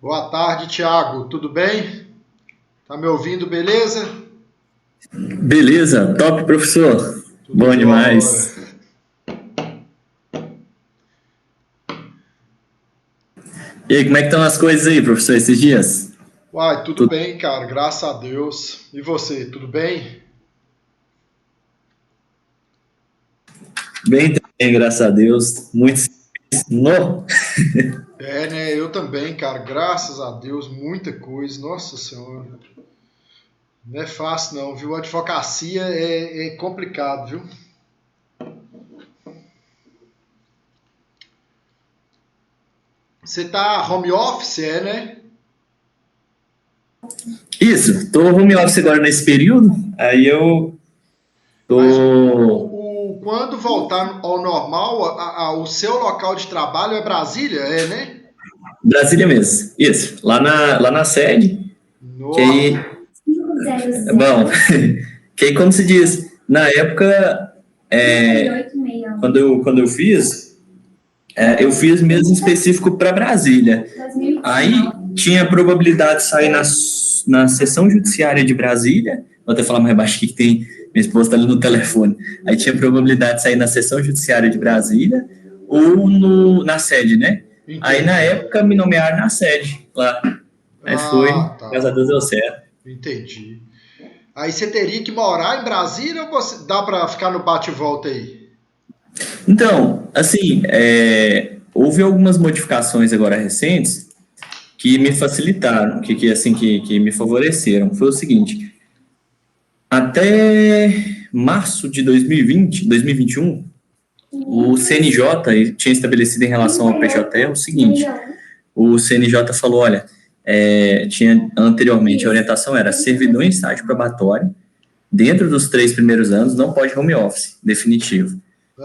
Boa tarde, Thiago. Tudo bem? Tá me ouvindo, beleza? Beleza, top, professor. Tudo Bom jóia. demais. E aí, como é que estão as coisas aí, professor, esses dias? Uai, tudo Tudo bem, cara, graças a Deus. E você, tudo bem? bem também, graças a Deus. Muito no. É, né? Eu também, cara, graças a Deus, muita coisa. Nossa Senhora. Não é fácil, não, viu? A advocacia é complicado, viu? Você tá home office, é, né? Isso, tô home office agora nesse período, aí eu Mas tô quando voltar ao normal, o seu local de trabalho é Brasília, é, né? Brasília mesmo. Isso, lá na sede, que Nossa. aí, bom, que aí como se diz, na época, quando eu fiz, eu fiz mesmo específico para Brasília. Aí tinha a probabilidade de sair na sessão judiciária de Brasília. Vou até falar mais baixo aqui que tem. Minha esposa está ali no telefone. Aí tinha a probabilidade de sair na sessão judiciária de Brasília ou na sede, né? Aí na Entendi. época me nomearam na sede lá. Aí foi, Ah, graças a tá. Deus deu certo. Entendi. Aí você teria que morar em Brasília ou dá pra ficar no bate e volta aí? Então, assim, houve algumas modificações agora recentes que me facilitaram, que me favoreceram. Foi o seguinte: até março de 2021, o CNJ tinha estabelecido em relação ao PJ o seguinte: o CNJ falou, olha, tinha anteriormente a orientação era servidor em estágio probatório, dentro dos 3 primeiros anos não pode home office, definitivo.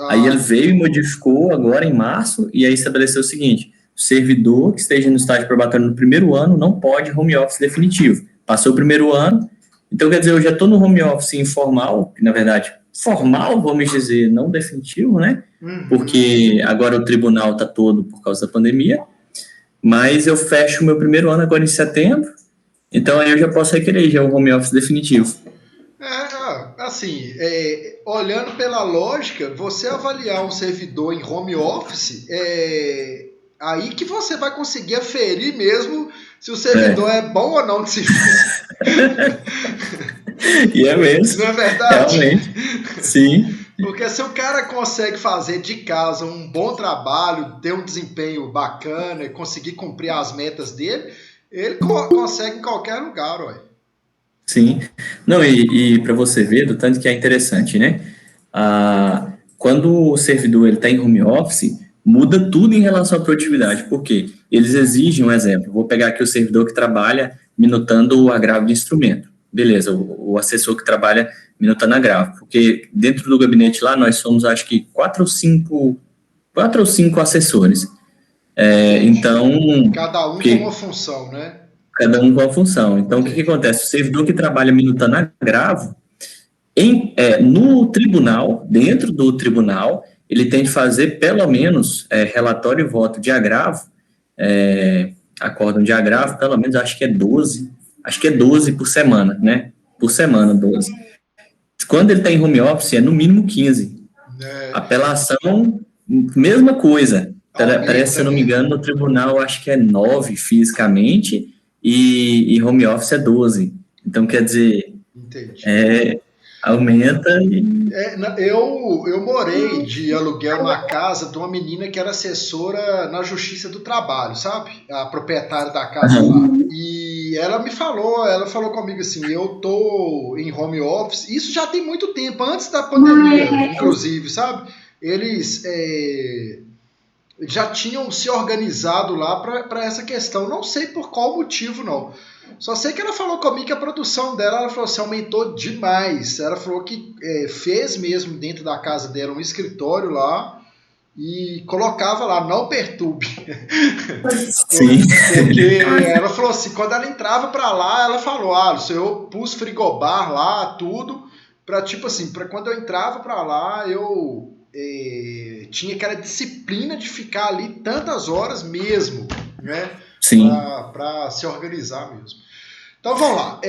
Aí ele Ah, veio e modificou agora em março e aí estabeleceu o seguinte: o servidor que esteja no estágio probatório no primeiro ano não pode home office definitivo. Passou o primeiro ano, então quer dizer, eu já estou no home office informal, que na verdade, formal, vamos dizer, não definitivo, né? uhum. Porque agora o tribunal está todo por causa da pandemia, mas eu fecho o meu primeiro ano agora em setembro, então aí eu já posso requerer já o home office definitivo. Assim, olhando pela lógica, você avaliar um servidor em home office, aí que você vai conseguir aferir mesmo se o servidor É, é bom ou não de serviço. e é Não mesmo, é verdade? realmente, sim. Porque se o cara consegue fazer de casa um bom trabalho, ter um desempenho bacana, conseguir cumprir as metas dele, ele consegue em qualquer lugar, ué. Sim. Não, e para você ver, do tanto que é interessante, né? Quando o servidor está em home office, muda tudo em relação à produtividade. Por quê? Eles exigem um exemplo. Vou pegar aqui o servidor que trabalha minutando o agravo de instrumento. Beleza, o assessor que trabalha minutando agravo. Porque dentro do gabinete lá, nós somos, acho que, quatro ou cinco assessores. Entendi. Então, Cada um com uma porque função, né? cada um com a função. Então, o que Entendi. acontece? O servidor que trabalha minutando agravo, no tribunal, dentro do tribunal, ele tem de fazer pelo menos relatório e voto de agravo, acórdão de agravo, pelo menos acho que é 12 por semana, né? Por semana, 12. Quando ele está em home office, é no mínimo 15. É, Apelação, mesma coisa. Parece, se aumenta, eu não me né? engano, no tribunal acho que é 9 fisicamente e home office é 12. Então, quer dizer, Entendi. é, aumenta e. Eu morei de aluguel numa casa de uma menina que era assessora na Justiça do Trabalho, sabe? A proprietária da casa lá. Aham, E ela falou comigo assim, eu tô em home office, isso já tem muito tempo, antes da pandemia, inclusive, sabe? Eles já tinham se organizado lá para essa questão. Não sei por qual motivo, não. Só sei que ela falou comigo que a produção dela, ela falou assim, aumentou demais. Ela falou que fez mesmo dentro da casa dela um escritório lá e colocava lá, não perturbe. sim. Porque ela falou assim, quando ela entrava para lá, ela falou, eu pus frigobar lá, tudo, para tipo assim, para quando eu entrava para lá, eu tinha aquela disciplina de ficar ali tantas horas mesmo. né? Sim, Para se organizar mesmo. Então vamos lá.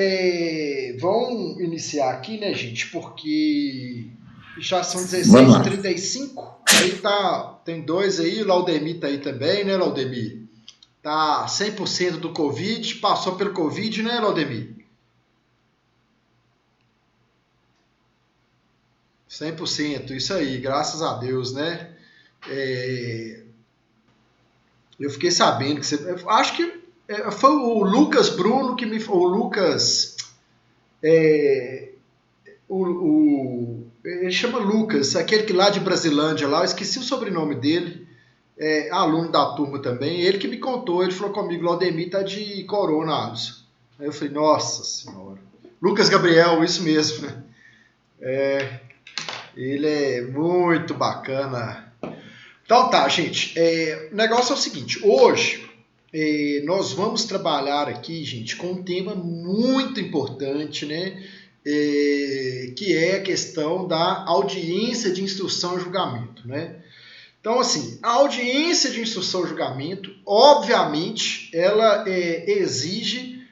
Vamos iniciar aqui, né, gente? Porque já são vamos lá. 16h35. Aí tem dois aí, o Laudemir tá aí também, né, Laudemir? Tá 100% do Covid, passou pelo Covid, né, Laudemir? 100%, isso aí, graças a Deus, né? Eu fiquei sabendo que você. Eu acho que foi o Lucas Bruno que me. O Lucas. É, ele chama Lucas, aquele que lá de Brasilândia, lá, eu esqueci o sobrenome dele. Aluno da turma também. Ele que me contou, ele falou comigo: Laudemir tá de corona, Alisson. Aí eu falei: Nossa Senhora. Lucas Gabriel, isso mesmo, né? Ele é muito bacana. Então tá, gente. O negócio é o seguinte: hoje nós vamos trabalhar aqui, gente, com um tema muito importante, né? Que é a questão da audiência de instrução e julgamento, né? Então, assim, a audiência de instrução e julgamento, obviamente, ela exige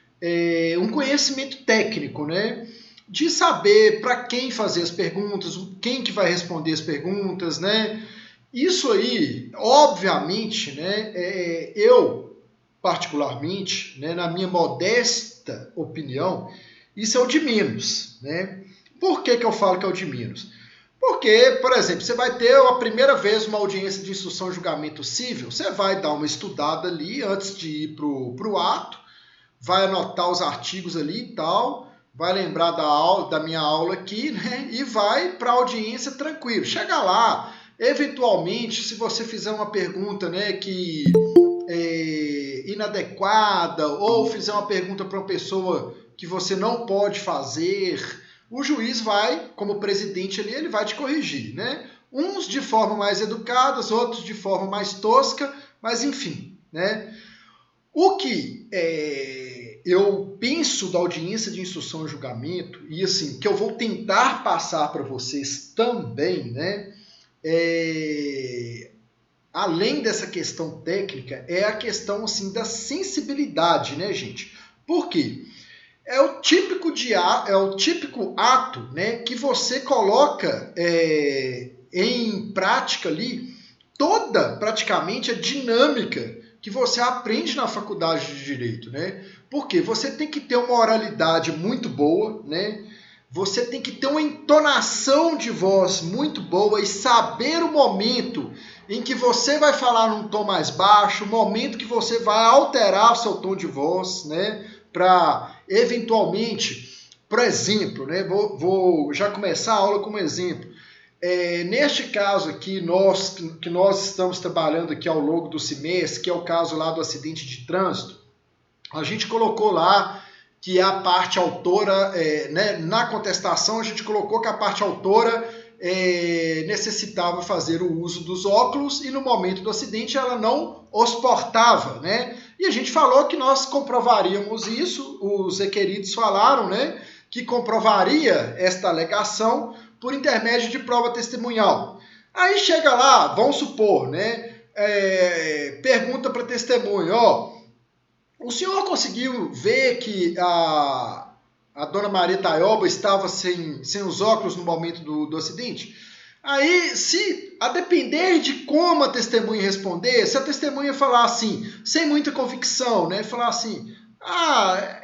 um conhecimento técnico, né? De saber para quem fazer as perguntas, quem que vai responder as perguntas, né? Isso aí, obviamente, né? Eu, particularmente, né, na minha modesta opinião, isso é o de menos, né? Por que eu falo que é o de menos? Porque, por exemplo, você vai ter a primeira vez uma audiência de instrução e julgamento civil, você vai dar uma estudada ali antes de ir para o ato, vai anotar os artigos ali e tal, vai lembrar da minha aula aqui, né? E vai para a audiência tranquilo. Chega lá, eventualmente, se você fizer uma pergunta, né, que inadequada, ou fizer uma pergunta para uma pessoa que você não pode fazer, o juiz vai, como presidente ali, ele vai te corrigir, né? Uns de forma mais educada, outros de forma mais tosca, mas enfim, né? O que eu penso da audiência de instrução e julgamento, e assim, que eu vou tentar passar para vocês também, né? Além dessa questão técnica, é a questão assim da sensibilidade, né, gente? Por quê? É o típico ato, né, que você coloca em prática ali toda praticamente a dinâmica que você aprende na faculdade de Direito, né? Porque você tem que ter uma oralidade muito boa, né? Você tem que ter uma entonação de voz muito boa e saber o momento em que você vai falar num tom mais baixo, o momento que você vai alterar o seu tom de voz, né? Para eventualmente, por exemplo, né? Vou já começar a aula como exemplo. Neste caso aqui, que nós estamos trabalhando aqui ao longo do semestre, que é o caso lá do acidente de trânsito, a gente colocou lá que a parte autora, né, na contestação, a gente colocou que a parte autora necessitava fazer o uso dos óculos e no momento do acidente ela não os portava, né? E a gente falou que nós comprovaríamos isso, os requeridos falaram, né, que comprovaria esta alegação por intermédio de prova testemunhal. Aí chega lá, vamos supor, né, pergunta para testemunho, o senhor conseguiu ver que a dona Maria Taioba estava sem os óculos no momento do acidente? Aí, se a depender de como a testemunha responder, se a testemunha falar assim, sem muita convicção, né? Falar assim,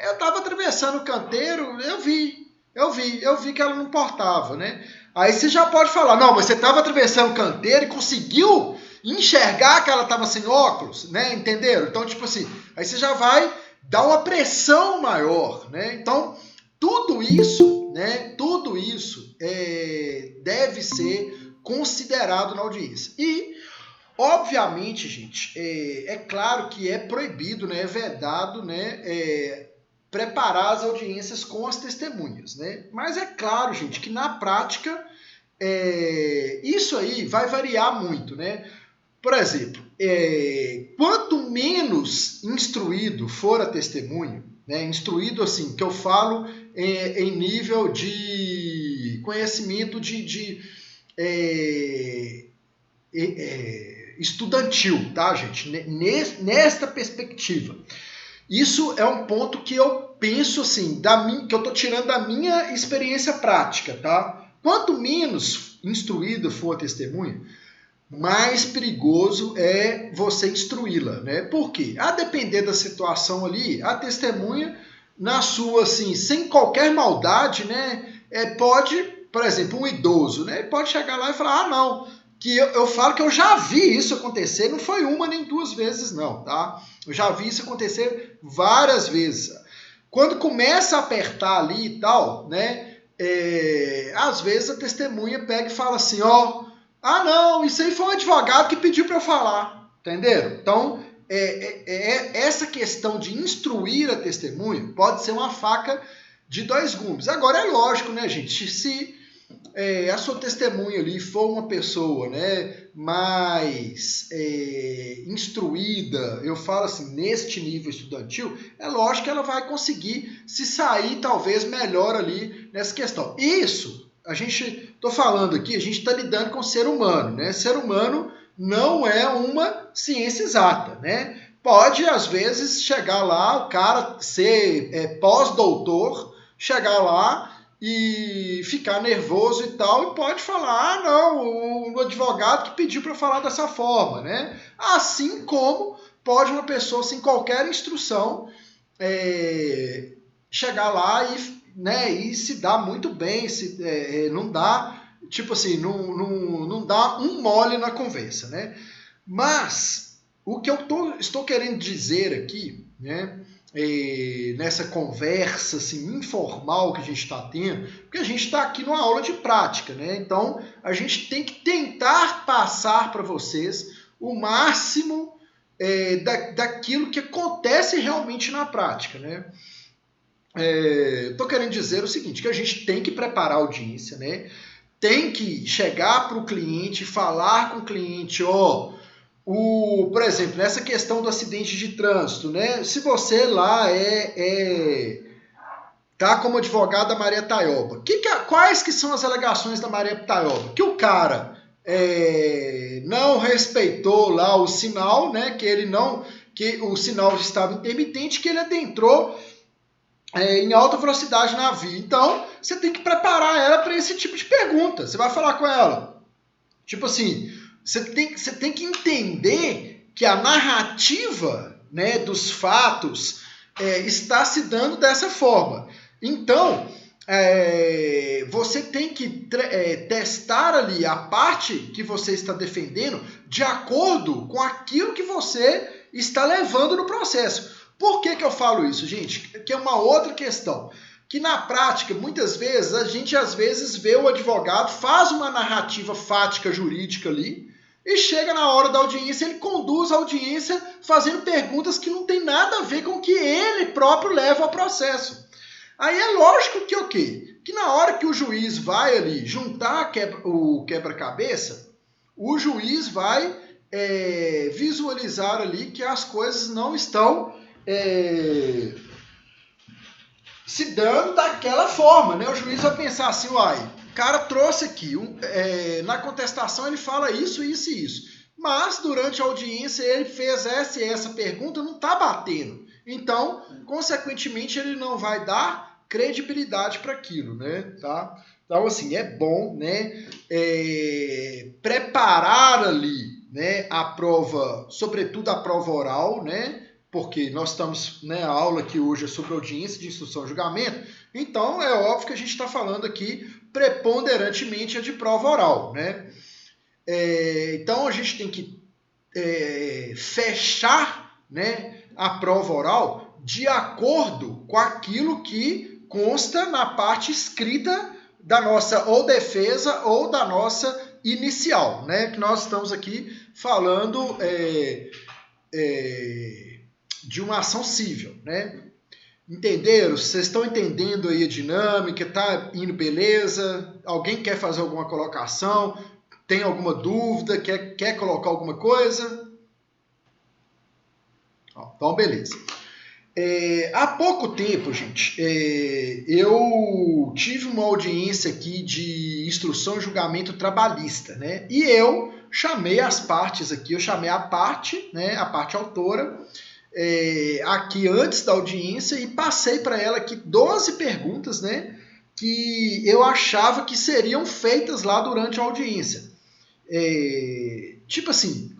eu estava atravessando o canteiro, eu vi que ela não portava, né? Aí você já pode falar, não, mas você estava atravessando o canteiro e conseguiu enxergar que ela estava sem óculos, né? Entenderam? Então, tipo assim, aí você já vai dar uma pressão maior, né? Então, tudo isso, né? Tudo isso deve ser considerado na audiência. E, obviamente, gente, é claro que é proibido, né? É vedado, né? Preparar as audiências com as testemunhas, né? Mas é claro, gente, que na prática isso aí vai variar muito, né? Por exemplo, quanto menos instruído for a testemunha, né, instruído assim, que eu falo em nível de conhecimento de estudantil, tá, gente? Nesta perspectiva. Isso é um ponto que eu penso assim, que eu estou tirando da minha experiência prática, tá? Quanto menos instruída for a testemunha, mais perigoso é você instruí-la, né? Por quê? A depender da situação ali, a testemunha, na sua, assim, sem qualquer maldade, né? Pode, por exemplo, um idoso, né? Pode chegar lá e falar, não, que eu falo que eu já vi isso acontecer, não foi uma nem duas vezes, não, tá? Eu já vi isso acontecer várias vezes. Quando começa a apertar ali e tal, né? Às vezes a testemunha pega e fala assim, não, isso aí foi um advogado que pediu para eu falar, entenderam? Então, essa questão de instruir a testemunha pode ser uma faca de dois gumes. Agora, é lógico, né, gente, se a sua testemunha ali for uma pessoa, né, mais instruída, eu falo assim, neste nível estudantil, é lógico que ela vai conseguir se sair talvez melhor ali nessa questão. Isso, estou falando aqui, a gente está lidando com o ser humano, né? Ser humano não é uma ciência exata, né? Pode, às vezes, chegar lá, o cara ser pós-doutor, chegar lá e ficar nervoso e tal, e pode falar, não, o advogado que pediu para falar dessa forma, né? Assim como pode uma pessoa sem qualquer instrução chegar lá e se dar muito bem, não dá, tipo assim, não dá um mole na conversa, né? Mas o que eu estou querendo dizer aqui, né? Nessa conversa assim, informal que a gente está tendo, porque a gente está aqui numa aula de prática, né? Então a gente tem que tentar passar para vocês o máximo daquilo que acontece realmente na prática, né? Estou querendo dizer o seguinte, que a gente tem que preparar a audiência, né? Tem que chegar para o cliente, falar com o cliente, por exemplo, nessa questão do acidente de trânsito, né? Se você lá tá como advogado da Maria Taioba, quais que são as alegações da Maria Taioba? Que o cara não respeitou lá o sinal, né? Que o sinal estava intermitente, que ele adentrou em alta velocidade na via. Então, você tem que preparar ela para esse tipo de pergunta. Você vai falar com ela, tipo assim, você tem que entender que a narrativa, né, dos fatos está se dando dessa forma. Então, você tem que testar ali a parte que você está defendendo de acordo com aquilo que você está levando no processo. Por que eu falo isso, gente? Que é uma outra questão. Que na prática, muitas vezes, a gente às vezes vê o advogado, faz uma narrativa fática jurídica ali, e chega na hora da audiência, ele conduz a audiência fazendo perguntas que não tem nada a ver com o que ele próprio leva ao processo. Aí é lógico que o quê? Que na hora que o juiz vai ali juntar o quebra-cabeça, o juiz vai visualizar ali que as coisas não estão se dando daquela forma, né? O juiz vai pensar assim, o cara trouxe aqui, na contestação ele fala isso, isso e isso, mas durante a audiência ele fez essa e essa pergunta, não está batendo. Então, consequentemente, ele não vai dar credibilidade para aquilo, né? Tá? Então, assim, é bom, né, preparar ali, né, a prova, sobretudo a prova oral, né? Porque nós estamos, né, a aula aqui hoje é sobre audiência de instrução e julgamento, então é óbvio que a gente está falando aqui preponderantemente de prova oral, né? Então a gente tem que fechar, né, a prova oral de acordo com aquilo que consta na parte escrita da nossa ou defesa ou da nossa inicial, né? Que nós estamos aqui falando de uma ação civil, né? Entenderam? Vocês estão entendendo aí a dinâmica? Tá indo beleza? Alguém quer fazer alguma colocação? Tem alguma dúvida? Quer colocar alguma coisa? Então, beleza. Há pouco tempo, gente, eu tive uma audiência aqui de instrução e julgamento trabalhista, né? E eu chamei as partes aqui, eu chamei a parte, né, a parte autora, aqui antes da audiência e passei para ela aqui 12 perguntas, né, que eu achava que seriam feitas lá durante a audiência. Tipo assim,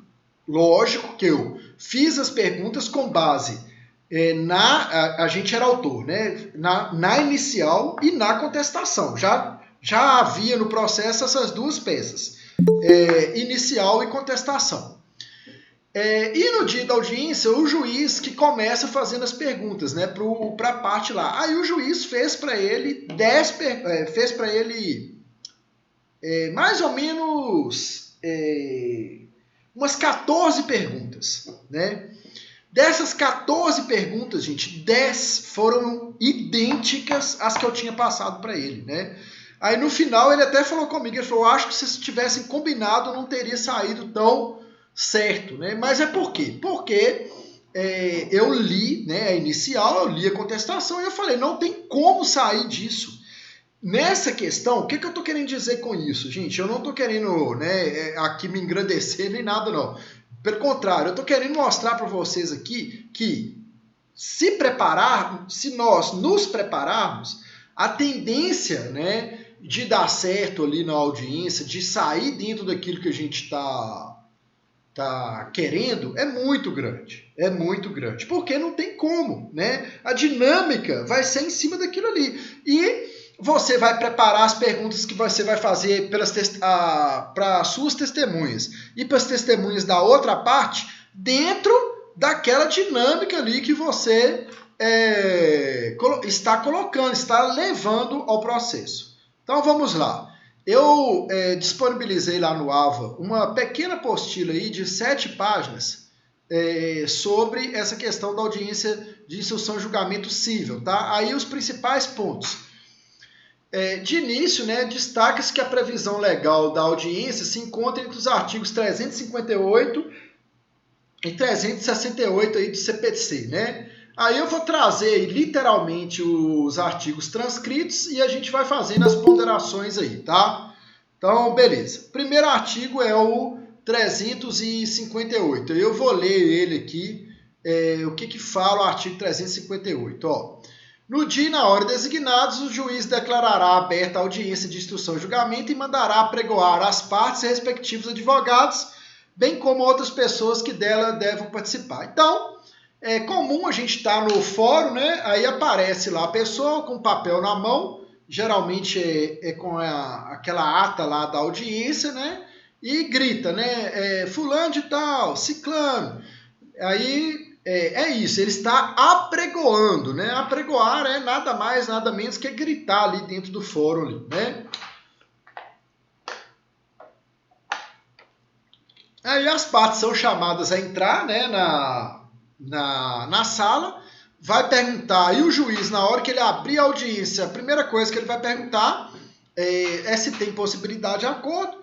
lógico que eu fiz as perguntas com base a gente era autor, né? Na inicial e na contestação. Já havia no processo essas duas peças, inicial e contestação. E no dia da audiência, o juiz que começa fazendo as perguntas, né, para a parte lá. Aí o juiz fez para ele mais ou menos umas 14 perguntas, né? Dessas 14 perguntas, gente, 10 foram idênticas às que eu tinha passado para ele, né? Aí no final ele até falou comigo, ele falou, acho que se tivessem combinado não teria saído tão certo, né? Mas é por quê? Porque eu li, né, a inicial, eu li a contestação e eu falei, não tem como sair disso. Nessa questão, o que eu estou querendo dizer com isso, gente? Eu não estou querendo, né, aqui me engrandecer nem nada, não. Pelo contrário, eu estou querendo mostrar para vocês aqui que se nós nos prepararmos, a tendência, né, de dar certo ali na audiência, de sair dentro daquilo que a gente tá querendo, é muito grande. É muito grande. Porque não tem como, né? A dinâmica vai ser em cima daquilo ali. E você vai preparar as perguntas que você vai fazer para suas testemunhas e para as testemunhas da outra parte dentro daquela dinâmica ali que você está colocando, está levando ao processo. Então vamos lá. Eu disponibilizei lá no AVA uma pequena apostila aí de 7 páginas sobre essa questão da audiência de instrução e julgamento civil, tá? Aí os principais pontos. De início, né, destaca-se que a previsão legal da audiência se encontra entre os artigos 358 e 368 aí do CPC, né? Aí eu vou trazer literalmente os artigos transcritos e a gente vai fazendo as ponderações aí, tá? Então, beleza. Primeiro artigo é o 358. Eu vou ler ele aqui, o que fala o artigo 358, ó. No dia e na hora designados, o juiz declarará aberta a audiência de instrução e julgamento e mandará apregoar as partes e respectivos advogados, bem como outras pessoas que dela devam participar. Então, é comum a gente estar no fórum, né? Aí aparece lá a pessoa com papel na mão, geralmente com aquela ata lá da audiência, né? E grita, né? Fulano de tal, ciclano. Aí isso, ele está apregoando, né? Apregoar é nada mais, nada menos que gritar ali dentro do fórum, ali, né? Aí as partes são chamadas a entrar, né, na sala, vai perguntar, e o juiz, na hora que ele abrir a audiência, a primeira coisa que ele vai perguntar é se tem possibilidade de acordo.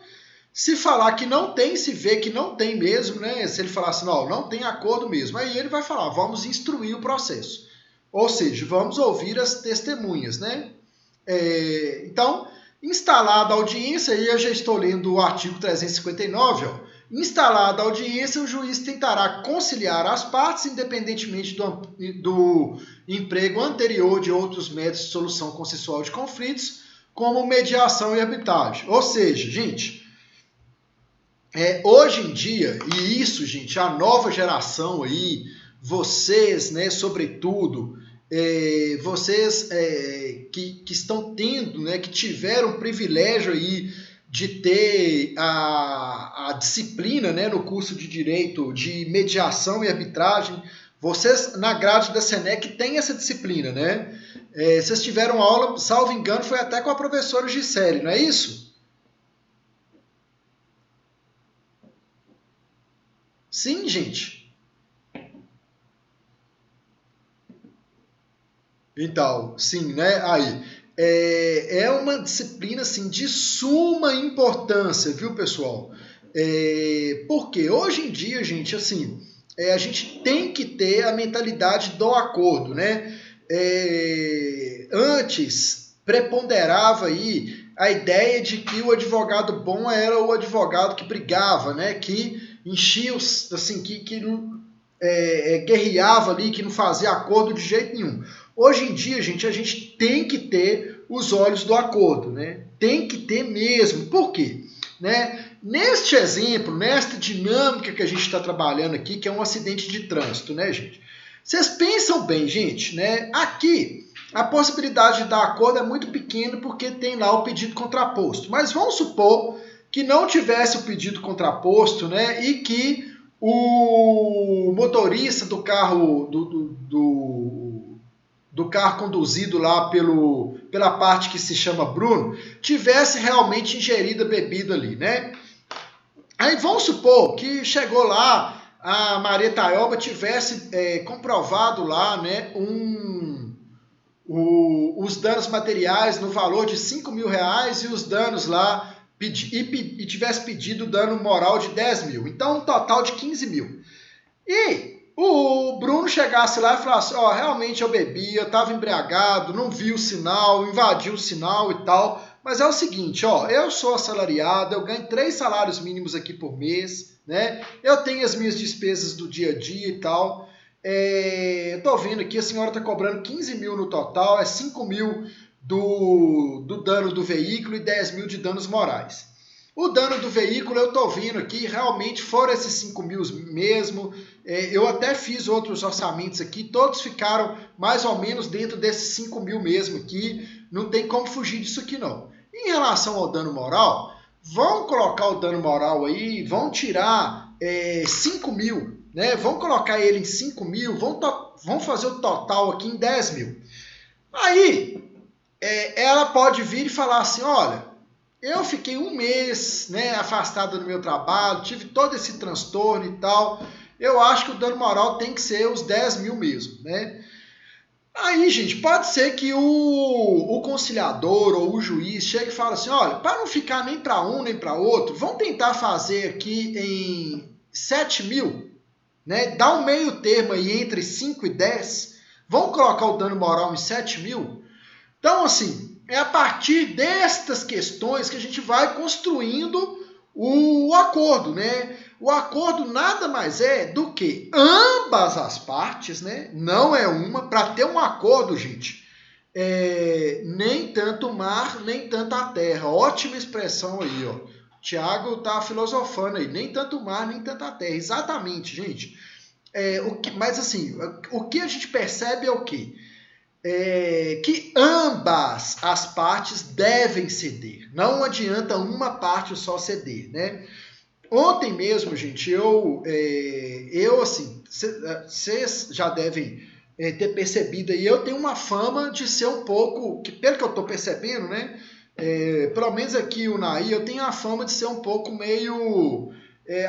Se falar que não tem, se vê que não tem mesmo, né? Se ele falar assim, não tem acordo mesmo, aí ele vai falar, vamos instruir o processo. Ou seja, vamos ouvir as testemunhas, né? Então, instalada a audiência, e eu já estou lendo o artigo 359, ó. Instalada a audiência, o juiz tentará conciliar as partes, independentemente do emprego anterior de outros métodos de solução consensual de conflitos, como mediação e arbitragem. Ou seja, gente, hoje em dia, e isso, gente, a nova geração aí, vocês, né, sobretudo, vocês que estão tendo, né, que tiveram o privilégio aí de ter a disciplina, né, no curso de Direito de Mediação e Arbitragem, vocês, na grade da SENEC, têm essa disciplina, né? Vocês tiveram aula, salvo engano, foi até com a professora Gisele, não é isso? Sim, gente. Então, sim, né? Aí, é uma disciplina, assim, de suma importância, viu, pessoal? Porque hoje em dia, gente, assim, a gente tem que ter a mentalidade do acordo, né? Antes preponderava aí a ideia de que o advogado bom era o advogado que brigava, né? Que enchia os, assim, que guerreava ali, que não fazia acordo de jeito nenhum. Hoje em dia, gente, a gente tem que ter os olhos do acordo, né? Tem que ter mesmo. Por quê? Né? Neste exemplo, nesta dinâmica que a gente está trabalhando aqui, que é um acidente de trânsito, né, gente? Vocês pensam bem, gente, né? Aqui, a possibilidade de dar acordo é muito pequena porque tem lá o pedido contraposto. Mas vamos supor que não tivesse o pedido contraposto, né? E que o motorista do carro do carro conduzido lá pela parte que se chama Bruno tivesse realmente ingerido a bebida ali, né? Aí vamos supor que chegou lá, a Maria Taioba tivesse comprovado lá, né, os danos materiais no valor de R$5.000 e os danos lá, e tivesse pedido dano moral de 10 mil. Então, um total de 15 mil. E o Bruno chegasse lá e falasse, realmente eu bebi, eu estava embriagado, não vi o sinal, invadi o sinal e tal, mas é o seguinte, eu sou assalariado, eu ganho 3 salários mínimos aqui por mês, né? Eu tenho as minhas despesas do dia a dia e tal, eu tô vendo aqui, a senhora está cobrando 15 mil no total, 5 mil do dano do veículo e 10 mil de danos morais. O dano do veículo eu estou vendo aqui, realmente foram esses 5 mil mesmo. Eu até fiz outros orçamentos aqui, todos ficaram mais ou menos dentro desses 5 mil mesmo aqui. Não tem como fugir disso aqui não. Em relação ao dano moral, vão colocar o dano moral aí, vão tirar 5 mil, né? Vão colocar ele em 5 mil, vão fazer o total aqui em 10 mil. Aí, ela pode vir e falar assim, olha, eu fiquei um mês, né, afastado do meu trabalho, tive todo esse transtorno e tal. Eu acho que o dano moral tem que ser os 10 mil mesmo, né? Aí, gente, pode ser que o conciliador ou o juiz chegue e fale assim, olha, para não ficar nem para um nem para outro, vamos tentar fazer aqui em 7 mil, né? Dá um meio termo aí entre 5 e 10, vamos colocar o dano moral em 7 mil? Então, assim, é a partir destas questões que a gente vai construindo o acordo, né? O acordo nada mais é do que ambas as partes, né? Não é uma. Para ter um acordo, gente, nem tanto o mar, nem tanto a terra. Ótima expressão aí, ó. Tiago tá filosofando aí. Nem tanto o mar, nem tanto a terra. Exatamente, gente. Mas, assim, o que a gente percebe é o quê? Que ambas as partes devem ceder. Não adianta uma parte só ceder, né? Ontem mesmo, gente, eu assim, vocês já devem ter percebido aí, eu tenho uma fama de ser um pouco, que pelo que eu estou percebendo, né? Pelo menos aqui o Naí, eu tenho a fama de ser um pouco meio,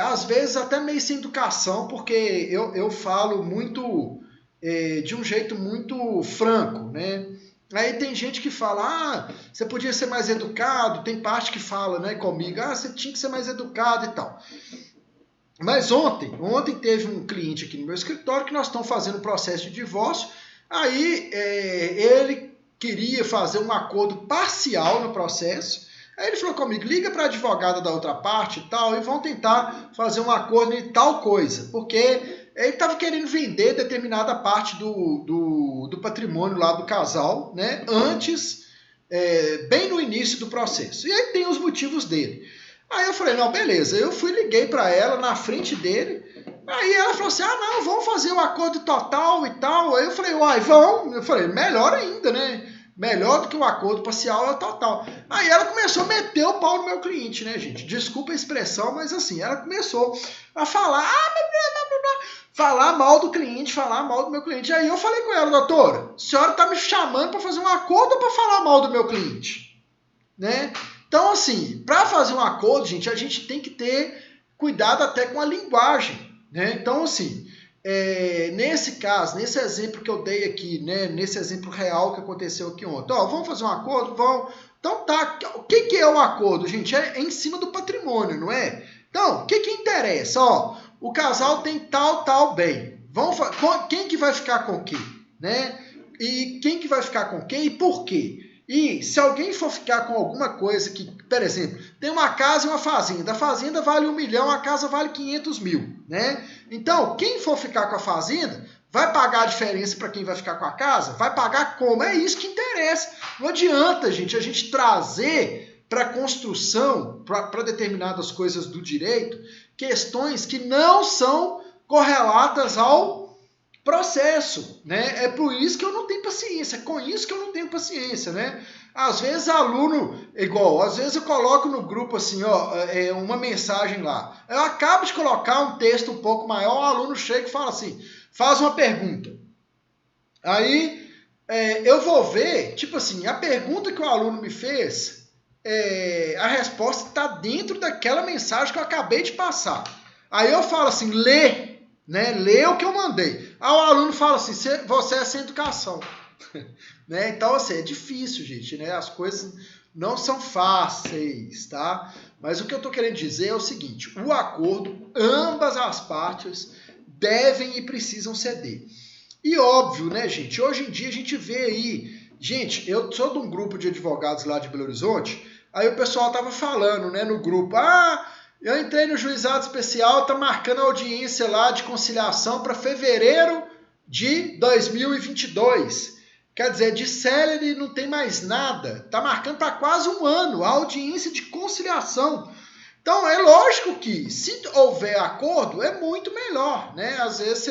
às vezes até meio sem educação, porque eu falo muito, de um jeito muito franco, né? Aí tem gente que fala, você podia ser mais educado, tem parte que fala, né, comigo, você tinha que ser mais educado e tal. Mas ontem teve um cliente aqui no meu escritório que nós estamos fazendo um processo de divórcio, aí ele queria fazer um acordo parcial no processo, aí ele falou comigo, liga para a advogada da outra parte e tal, e vão tentar fazer um acordo em tal coisa, porque ele estava querendo vender determinada parte do patrimônio lá do casal, né? Antes, bem no início do processo. E aí tem os motivos dele. Aí eu falei, não, beleza. Eu liguei para ela na frente dele. Aí ela falou assim, não, vamos fazer o acordo total e tal. Aí eu falei, vamos. Eu falei, melhor ainda, né? Melhor do que o acordo parcial é o total. Aí ela começou a meter o pau no meu cliente, né, gente? Desculpa a expressão, mas assim, ela começou a falar, falar mal do cliente, falar mal do meu cliente. Aí eu falei com ela, doutora, a senhora está me chamando para fazer um acordo ou para falar mal do meu cliente? Né? Então, assim, para fazer um acordo, gente, a gente tem que ter cuidado até com a linguagem. Né? Então, assim, nesse caso, nesse exemplo que eu dei aqui, né, nesse exemplo real que aconteceu aqui ontem, vamos fazer um acordo? Vamos. Então tá, o que é o acordo, gente? É em cima do patrimônio, não é? Então, o que interessa? o casal tem tal bem. Quem que vai ficar com o quê? Né? E quem que vai ficar com quem e por quê? E se alguém for ficar com alguma coisa que, por exemplo, tem uma casa e uma fazenda. A fazenda vale 1 milhão, a casa vale 500 mil. Né? Então, quem for ficar com a fazenda vai pagar a diferença para quem vai ficar com a casa? Vai pagar como? É isso que interessa. Não adianta, gente, a gente trazer para a construção, para determinadas coisas do direito, questões que não são correlatas ao processo, né? É por isso que eu não tenho paciência, com isso que eu não tenho paciência, né? Às vezes aluno, às vezes eu coloco no grupo assim, uma mensagem lá. Eu acabo de colocar um texto um pouco maior, o aluno chega e fala assim, faz uma pergunta. Aí eu vou ver, tipo assim, a pergunta que o aluno me fez, a resposta está dentro daquela mensagem que eu acabei de passar. Aí eu falo assim, lê, né? Lê o que eu mandei. Aí o aluno fala assim, você é sem educação. Né? Então, assim, é difícil, gente, né? As coisas não são fáceis, tá? Mas o que eu tô querendo dizer é o seguinte, o acordo, ambas as partes devem e precisam ceder. E óbvio, né, gente? Hoje em dia a gente vê aí... Gente, eu sou de um grupo de advogados lá de Belo Horizonte, aí o pessoal tava falando, né, no grupo, eu entrei no juizado especial, tá marcando a audiência lá de conciliação para fevereiro de 2022. Quer dizer, de célere não tem mais nada. Tá marcando para quase um ano a audiência de conciliação. Então, é lógico que, se houver acordo, é muito melhor, né? Às vezes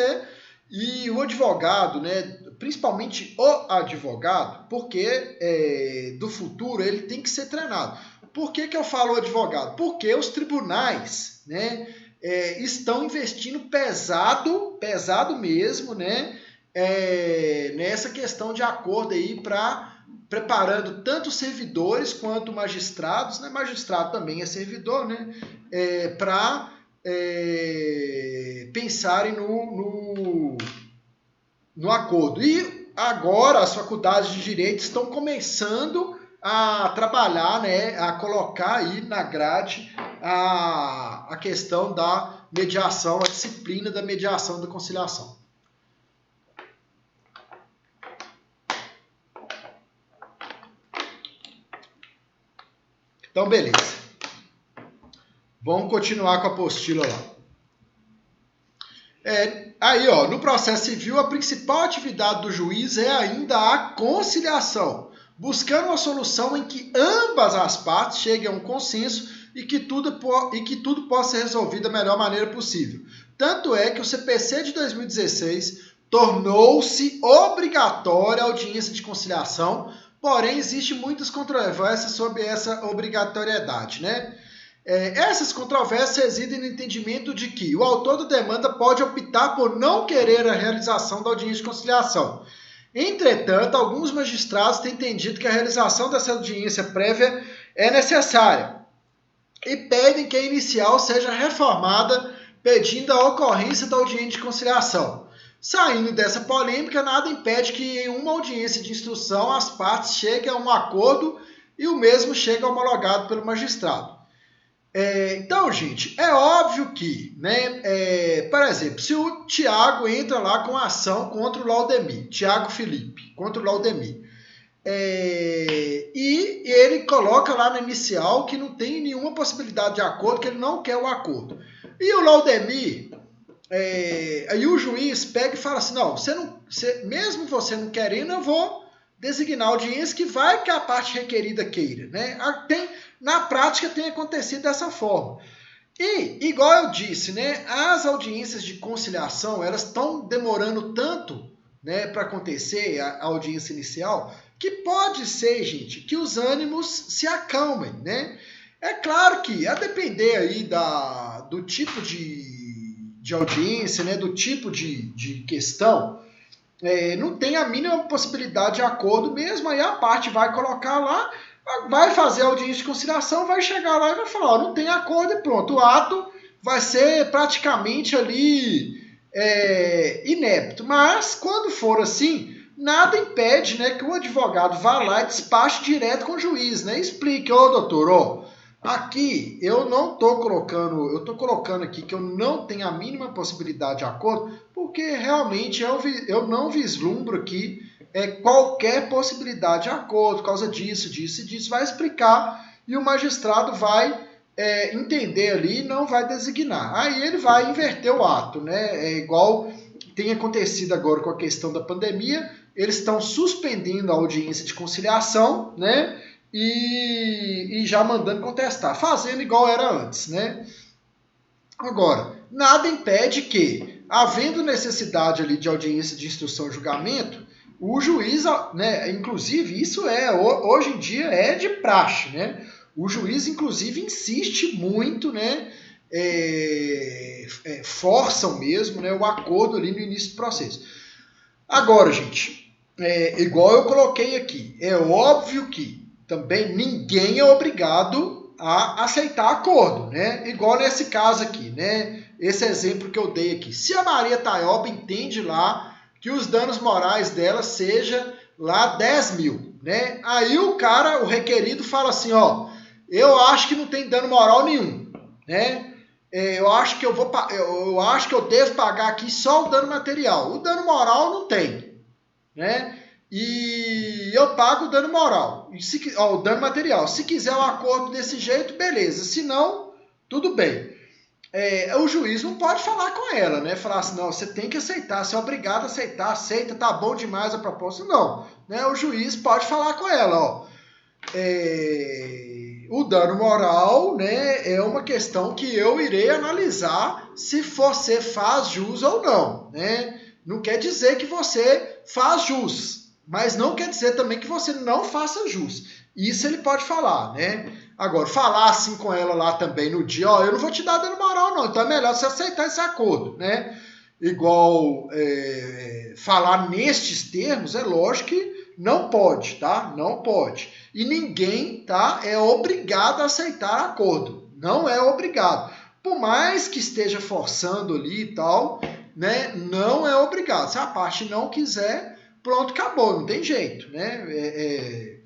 E o advogado, né? Principalmente o advogado, porque do futuro ele tem que ser treinado. Por que eu falo advogado? Porque os tribunais, né, estão investindo pesado mesmo, né, nessa questão de acordo aí preparando tanto servidores quanto magistrados, né, magistrado também é servidor, né, para pensarem no acordo. E agora as faculdades de direito estão começando a trabalhar, né, a colocar aí na grade a questão da mediação, a disciplina da mediação e da conciliação. Então, beleza. Vamos continuar com a apostila lá. Aí, no processo civil, a principal atividade do juiz é ainda a conciliação, buscando uma solução em que ambas as partes cheguem a um consenso e que tudo possa ser resolvido da melhor maneira possível. Tanto é que o CPC de 2016 tornou-se obrigatória a audiência de conciliação, porém, existem muitas controvérsias sobre essa obrigatoriedade, né? Essas controvérsias residem no entendimento de que o autor da demanda pode optar por não querer a realização da audiência de conciliação. Entretanto, alguns magistrados têm entendido que a realização dessa audiência prévia é necessária e pedem que a inicial seja reformada, pedindo a ocorrência da audiência de conciliação. Saindo dessa polêmica, nada impede que em uma audiência de instrução as partes cheguem a um acordo e o mesmo chegue homologado pelo magistrado. Então, gente, é óbvio que, né, por exemplo, se o Tiago entra lá com a ação contra o Laudemir, Tiago Felipe, contra o Laudemir, e ele coloca lá na inicial que não tem nenhuma possibilidade de acordo, que ele não quer o acordo. E o Laudemir, aí o juiz pega e fala assim, não, mesmo você não querendo, eu vou designar a audiência que vai que a parte requerida queira, né? Na prática tem acontecido dessa forma. E, igual eu disse, né, as audiências de conciliação, elas estão demorando tanto, né, para acontecer a audiência inicial, que pode ser, gente, que os ânimos se acalmem, né? É claro que, a depender aí do tipo de audiência, né, do tipo de questão, não tem a mínima possibilidade de acordo mesmo, aí a parte vai colocar lá, vai fazer a audiência de conciliação, vai chegar lá e vai falar, não tem acordo e pronto. O ato vai ser praticamente ali inepto. Mas, quando for assim, nada impede, né, que o advogado vá lá e despache direto com o juiz, né? Explique, doutor, Aqui eu não estou colocando, eu estou colocando aqui que eu não tenho a mínima possibilidade de acordo, porque realmente eu não vislumbro aqui qualquer possibilidade de acordo, por causa disso, disso e disso, vai explicar e o magistrado vai entender ali e não vai designar. Aí ele vai inverter o ato, né? É igual tem acontecido agora com a questão da pandemia, eles estão suspendendo a audiência de conciliação, né? E já mandando contestar, fazendo igual era antes, né? Agora, nada impede que, havendo necessidade ali de audiência de instrução e julgamento, o juiz, né, inclusive, isso hoje em dia é de praxe, né? O juiz, inclusive, insiste muito, né? Forçam mesmo, né, o acordo ali no início do processo. Agora, gente, igual eu coloquei aqui, é óbvio que também ninguém é obrigado a aceitar acordo, né? Igual nesse caso aqui, né? Esse exemplo que eu dei aqui. Se a Maria Taioba entende lá que os danos morais dela seja lá 10 mil, né? Aí o cara, o requerido, fala assim, ó, eu acho que não tem dano moral nenhum, né? Eu acho que eu devo pagar aqui só o dano material. O dano moral não tem, né? E eu pago o dano moral, o dano material. Se quiser um acordo desse jeito, beleza. Se não, tudo bem. O juiz não pode falar com ela, né? Falar assim, não, você tem que aceitar, você é obrigado a aceitar, aceita, tá bom demais a proposta. Não, né? O juiz pode falar com ela, ó. O dano moral, né, é uma questão que eu irei analisar se você faz jus ou não, né? Não quer dizer que você faz jus, mas não quer dizer também que você não faça jus. Isso ele pode falar, né? Agora, falar assim com ela lá também no dia, ó, eu não vou te dar dano moral não, então é melhor você aceitar esse acordo, né? Igual falar nestes termos, é lógico que não pode, tá? Não pode. E ninguém, tá, é obrigado a aceitar acordo. Não é obrigado. Por mais que esteja forçando ali e tal, né? Não é obrigado. Se a parte não quiser, pronto, acabou. Não tem jeito, né?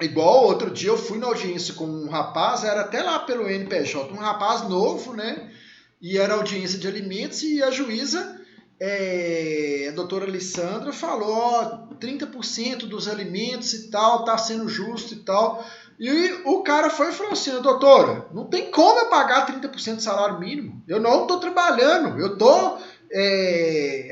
Igual outro dia eu fui na audiência com um rapaz, era até lá pelo NPJ, um rapaz novo, né? E era audiência de alimentos e a juíza, a doutora Alessandra, falou, ó, 30% dos alimentos e tal, tá sendo justo e tal. E o cara foi e falou assim, doutora, não tem como eu pagar 30% do salário mínimo. Eu não estou trabalhando, eu tô...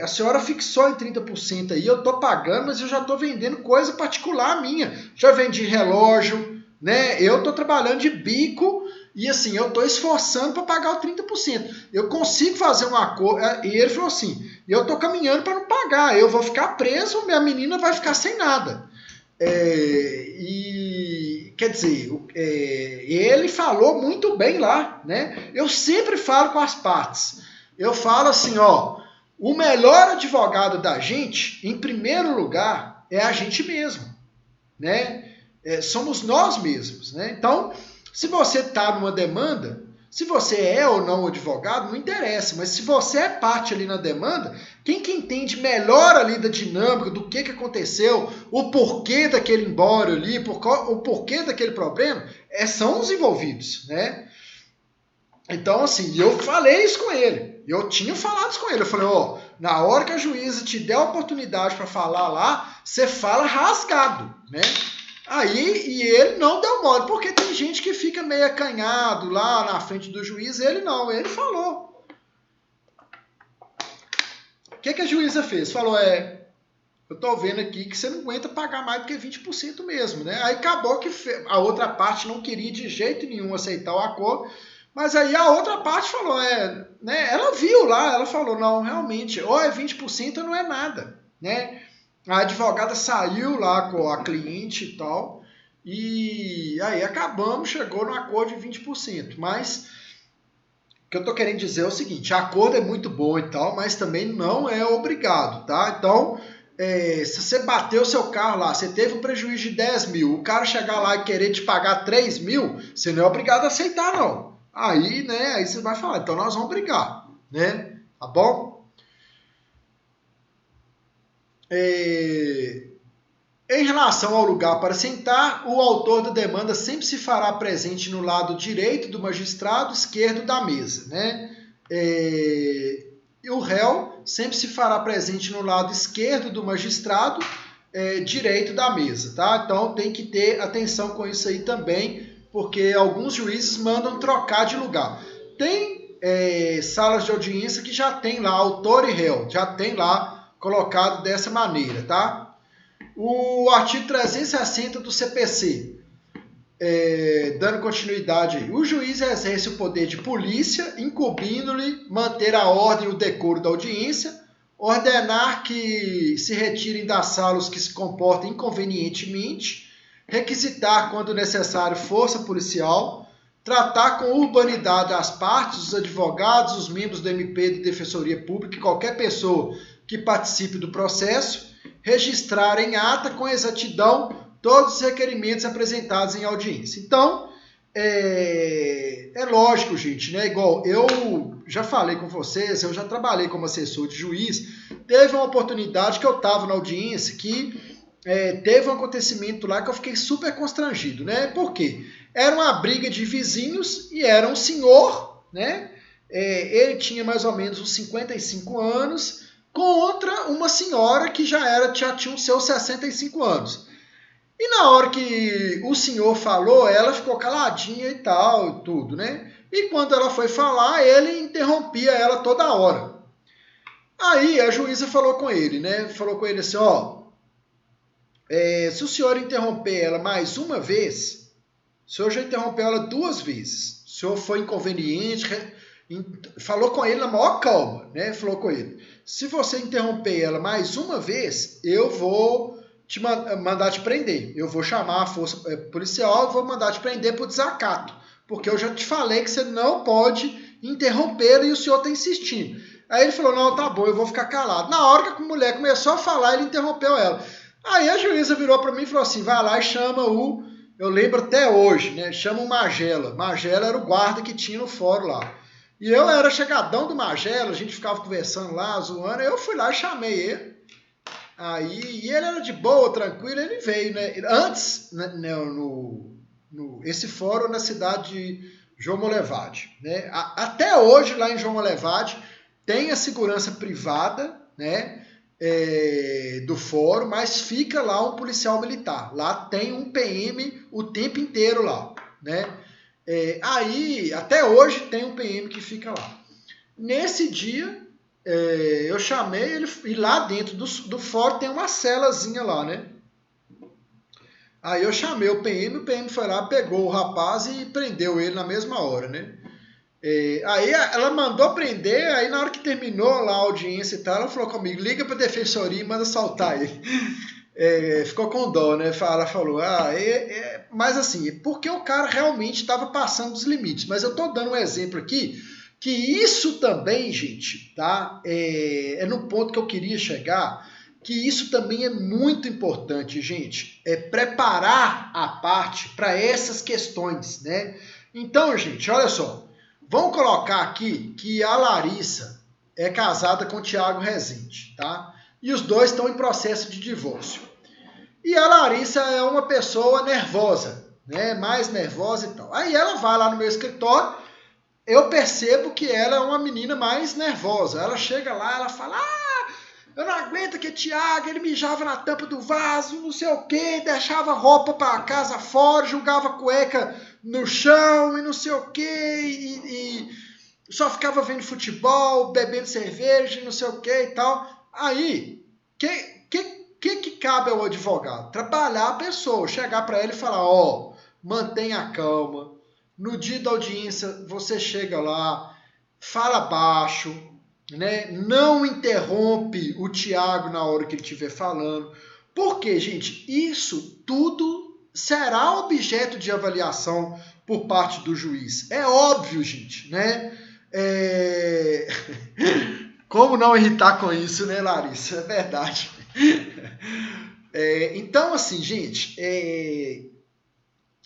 a senhora fixou em 30% aí, eu estou pagando, mas eu já estou vendendo coisa particular minha. Já vendi relógio, né? Eu estou trabalhando de bico e assim, eu estou esforçando para pagar o 30%. Eu consigo fazer um acordo. E ele falou assim, eu estou caminhando para não pagar, eu vou ficar preso, minha menina vai ficar sem nada. E quer dizer, ele falou muito bem lá, né? Eu sempre falo com as partes. Eu falo assim, ó, o melhor advogado da gente, em primeiro lugar, é a gente mesmo, né? Somos nós mesmos, né? Então, se você está numa demanda, se você é ou não advogado, não interessa, mas se você é parte ali na demanda, quem que entende melhor ali da dinâmica, do que aconteceu, o porquê daquele embora ali, o porquê daquele problema, são os envolvidos, né? Então, assim, eu falei isso com ele. Eu tinha falado isso com ele. Eu falei, ó, na hora que a juíza te der a oportunidade para falar lá, você fala rasgado, né? Aí, e ele não deu mole, porque tem gente que fica meio acanhado lá na frente do juiz, ele não, ele falou. O que a juíza fez? Falou, eu tô vendo aqui que você não aguenta pagar mais do que 20% mesmo, né? Aí acabou que a outra parte não queria de jeito nenhum aceitar o acordo, mas aí a outra parte falou, né? Ela viu lá, ela falou, não, realmente, ou é 20% ou não é nada, né? A advogada saiu lá com a cliente e tal, e aí acabamos, chegou no acordo de 20%. Mas o que eu tô querendo dizer é o seguinte, acordo é muito bom e tal, mas também não é obrigado, tá? Então, se você bateu o seu carro lá, você teve um prejuízo de 10 mil, o cara chegar lá e querer te pagar 3 mil, você não é obrigado a aceitar, não. Aí, né, aí você vai falar, então nós vamos brigar, né? Tá bom? Em relação ao lugar para sentar, o autor da demanda sempre se fará presente no lado direito do magistrado, esquerdo da mesa, né? E o réu sempre se fará presente no lado esquerdo do magistrado, direito da mesa, tá? Então tem que ter atenção com isso aí também, porque alguns juízes mandam trocar de lugar. Tem salas de audiência que já tem lá autor e réu, já tem lá colocado dessa maneira, tá? O artigo 360 do CPC, dando continuidade aí. O juiz exerce o poder de polícia, incumbindo-lhe manter a ordem e o decoro da audiência, ordenar que se retirem da sala os que se comportem inconvenientemente, requisitar, quando necessário, força policial, tratar com urbanidade as partes, os advogados, os membros do MP de Defensoria Pública e qualquer pessoa que participe do processo, registrar em ata com exatidão todos os requerimentos apresentados em audiência. Então, é lógico, gente, né? Igual eu já falei com vocês, eu já trabalhei como assessor de juiz, teve uma oportunidade que eu estava na audiência que teve um acontecimento lá que eu fiquei super constrangido, né? Por quê? Era uma briga de vizinhos e era um senhor, né? Ele tinha mais ou menos uns 55 anos, contra uma senhora que já tinha os seus 65 anos. E na hora que o senhor falou, ela ficou caladinha e tal, e tudo, né? E quando ela foi falar, ele interrompia ela toda hora. Aí a juíza falou com ele, né? Falou com ele assim, se o senhor interromper ela mais uma vez, o senhor já interrompeu ela 2 vezes. O senhor foi inconveniente, falou com ele na maior calma, né? Falou com ele. Se você interromper ela mais uma vez, eu vou mandar te prender. Eu vou chamar a força policial e vou mandar te prender por desacato. Porque eu já te falei que você não pode interromper e o senhor está insistindo. Aí ele falou, não, tá bom, eu vou ficar calado. Na hora que a mulher começou a falar, ele interrompeu ela. Aí a juíza virou para mim e falou assim, vai lá e chama eu lembro até hoje, né? Chama o Magela. Magela era o guarda que tinha no fórum lá. E eu era chegadão do Magela, a gente ficava conversando lá, zoando, eu fui lá e chamei ele. Aí, e ele era de boa, tranquilo, ele veio, né? Antes, né, esse fórum na cidade de João Molevade, né? Até hoje, lá em João Molevade, tem a segurança privada, né? Do fórum, mas fica lá um policial militar. Lá tem um PM o tempo inteiro lá, né? Aí, até hoje, tem um PM que fica lá. Nesse dia, eu chamei ele, e lá dentro do fórum tem uma celazinha lá, né? Aí eu chamei o PM foi lá, pegou o rapaz e prendeu ele na mesma hora, né? Aí ela mandou prender, aí na hora que terminou lá a audiência e tal, ela falou comigo, liga pra defensoria e manda soltar ele. Ficou com dó, né? Ela falou, mas assim, porque o cara realmente estava passando dos limites. Mas eu tô dando um exemplo aqui, que isso também, gente, tá? No ponto que eu queria chegar, que isso também é muito importante, gente. Preparar a parte para essas questões, né? Então, gente, olha só. Vamos colocar aqui que a Larissa é casada com o Thiago Rezende, tá? E os dois estão em processo de divórcio. E a Larissa é uma pessoa nervosa, né? Mais nervosa e tal. Aí ela vai lá no meu escritório, eu percebo que ela é uma menina mais nervosa. Ela chega lá, ela fala, eu não aguento que Thiago, ele mijava na tampa do vaso, não sei o quê, deixava roupa para casa fora, jogava cueca no chão e não sei o quê, e só ficava vendo futebol, bebendo cerveja e não sei o quê e tal. Aí, que cabe ao advogado? Trabalhar a pessoa, chegar para ele e falar, mantenha a calma, no dia da audiência você chega lá, fala baixo, né? Não interrompe o Thiago na hora que ele estiver falando. Porque, gente, isso tudo será objeto de avaliação por parte do juiz. É óbvio, gente, né? Como não irritar com isso, né, Larissa? É verdade. Então, assim, gente,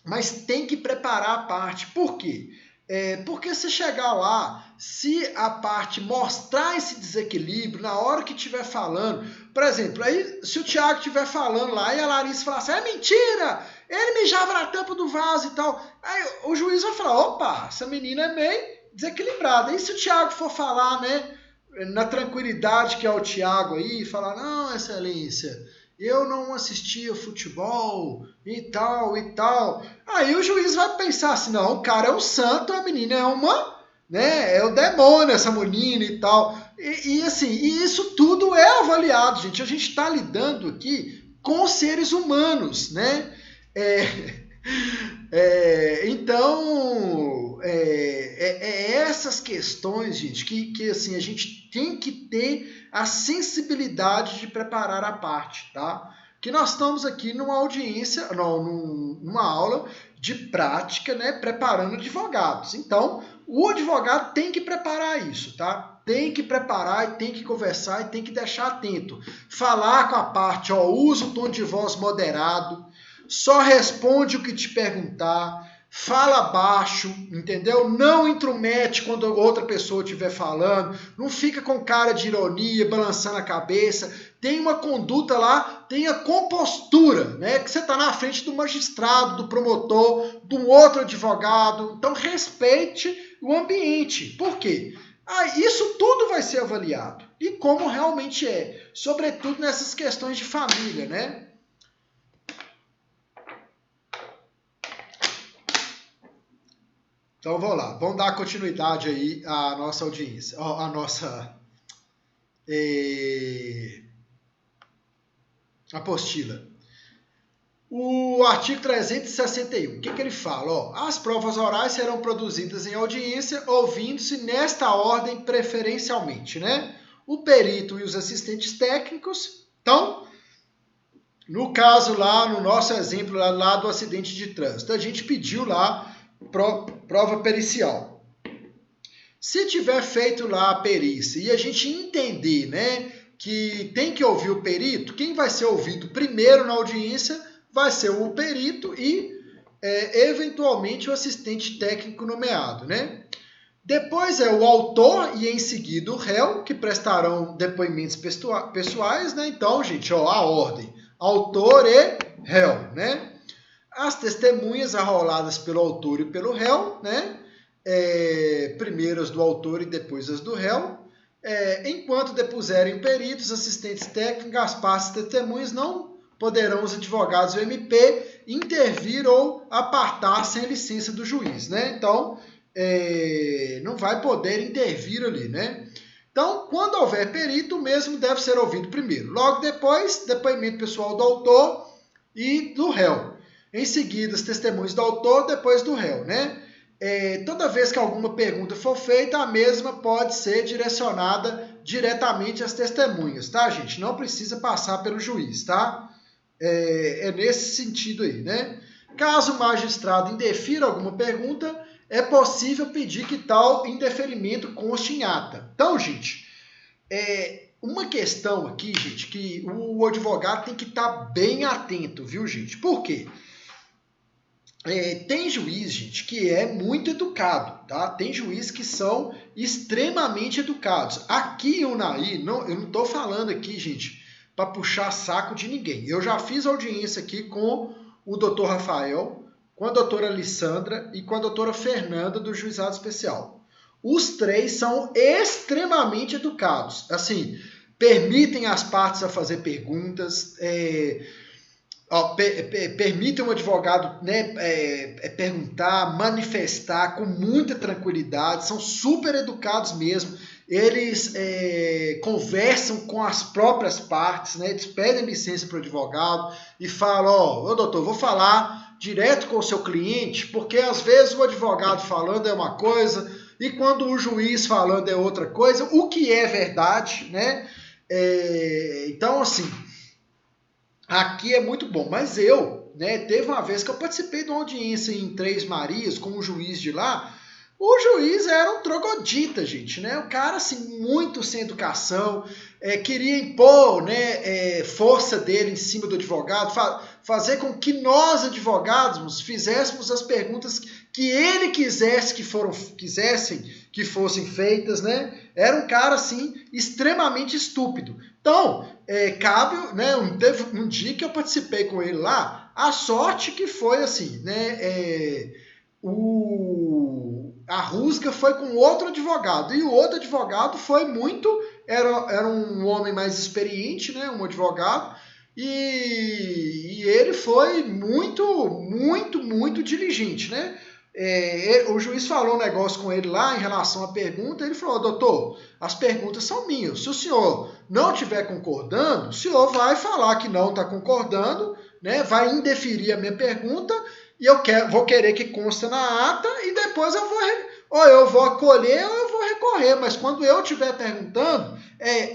mas tem que preparar a parte. Por quê? Porque se chegar lá, se a parte mostrar esse desequilíbrio na hora que estiver falando, por exemplo, aí se o Thiago estiver falando lá e a Larissa falar assim, é mentira, ele mijava na tampa do vaso e tal, aí o juiz vai falar, opa, essa menina é meio desequilibrada. E se o Thiago for falar, né, na tranquilidade que é o Thiago aí, falar, não, excelência, eu não assistia futebol e tal e tal. Aí o juiz vai pensar assim, não, o cara é um santo, a menina é uma, né, é o demônio essa menina e tal. E assim, e isso tudo é avaliado, gente. A gente está lidando aqui com seres humanos, né? Então, essas questões, gente, que assim, a gente tem que ter a sensibilidade de preparar a parte, tá? Que nós estamos aqui numa audiência, não, numa aula de prática, né, preparando advogados. Então, o advogado tem que preparar isso, tá? Tem que preparar e tem que conversar e tem que deixar atento. Falar com a parte, ó, usa o tom de voz moderado, só responde o que te perguntar, fala baixo, entendeu? Não intromete quando outra pessoa estiver falando, não fica com cara de ironia, balançando a cabeça, tem uma conduta lá, tenha compostura, né? Que você está na frente do magistrado, do promotor, do outro advogado, então respeite o ambiente. Por quê? Isso tudo vai ser avaliado, e como realmente é, sobretudo nessas questões de família, né? Então vamos lá, vamos dar continuidade aí à nossa audiência, à nossa apostila. O artigo 361, o que ele fala? As provas orais serão produzidas em audiência, ouvindo-se nesta ordem preferencialmente, né? O perito e os assistentes técnicos. Então, no caso lá, no nosso exemplo lá do acidente de trânsito, a gente pediu lá prova pericial. Se tiver feito lá a perícia e a gente entender, né, que tem que ouvir o perito, quem vai ser ouvido primeiro na audiência vai ser o perito e, eventualmente, o assistente técnico nomeado, né? Depois é o autor e, em seguida, o réu, que prestarão depoimentos pessoais, né? Então, gente, a ordem, autor e réu, né? As testemunhas arroladas pelo autor e pelo réu, né? Primeiro as do autor e depois as do réu. Enquanto depuserem peritos, assistentes técnicos, as partes testemunhas, não poderão os advogados do MP intervir ou apartar sem licença do juiz, né? Então, não vai poder intervir ali, né? Então, quando houver perito, o mesmo deve ser ouvido primeiro. Logo depois, depoimento pessoal do autor e do réu. Em seguida, as testemunhas do autor, depois do réu, né? Toda vez que alguma pergunta for feita, a mesma pode ser direcionada diretamente às testemunhas, tá, gente? Não precisa passar pelo juiz, tá? Nesse sentido aí, né? Caso o magistrado indefira alguma pergunta, é possível pedir que tal indeferimento conste em ata. Então, gente, uma questão aqui, gente, que o advogado tem que estar bem atento, viu, gente? Por quê? Tem juiz, gente, que é muito educado, tá? Tem juiz que são extremamente educados. Aqui, Unai, eu não estou falando aqui, gente, para puxar saco de ninguém. Eu já fiz audiência aqui com o doutor Rafael, com a doutora Alessandra e com a doutora Fernanda do Juizado Especial. Os três são extremamente educados. Assim, permitem as partes a fazer perguntas, permitem o advogado, né, perguntar, manifestar com muita tranquilidade, são super educados mesmo, eles conversam com as próprias partes, né, eles pedem licença para o advogado e falam, ô doutor, vou falar direto com o seu cliente, porque às vezes o advogado falando é uma coisa e quando o juiz falando é outra coisa, o que é verdade, né? Então, assim, aqui é muito bom, mas teve uma vez que eu participei de uma audiência em Três Marias com um juiz de lá. O juiz era um troglodita, gente, né? O cara, assim, muito sem educação, queria impor, né, força dele em cima do advogado, fazer com que nós, advogados, fizéssemos as perguntas que ele quisessem que fossem feitas, né? Era um cara, assim, extremamente estúpido. Então, cabe, né? Teve um dia que eu participei com ele lá, a sorte que foi assim, né? A rusga foi com outro advogado, e o outro advogado foi muito... Era um homem mais experiente, né? Um advogado, e ele foi muito diligente, né? O juiz falou um negócio com ele lá em relação à pergunta, ele falou, doutor, as perguntas são minhas, se o senhor não estiver concordando, o senhor vai falar que não está concordando, né? Vai indeferir a minha pergunta, e vou querer que consta na ata, e depois eu vou acolher ou eu vou recorrer, mas quando eu estiver perguntando,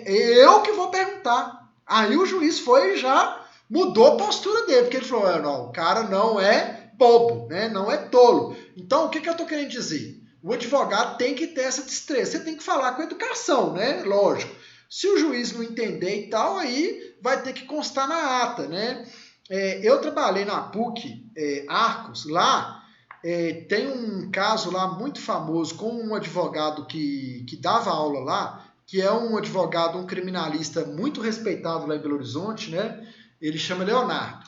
eu que vou perguntar. Aí o juiz foi e já mudou a postura dele, porque ele falou, não, o cara não é bobo, né? Não é tolo. Então, o que eu estou querendo dizer? O advogado tem que ter essa destreza, você tem que falar com educação, né? Lógico. Se o juiz não entender e tal, aí vai ter que constar na ata, né? Eu trabalhei na PUC Arcos, lá tem um caso lá muito famoso com um advogado que dava aula lá, que é um advogado, um criminalista muito respeitado lá em Belo Horizonte, né? Ele chama Leonardo.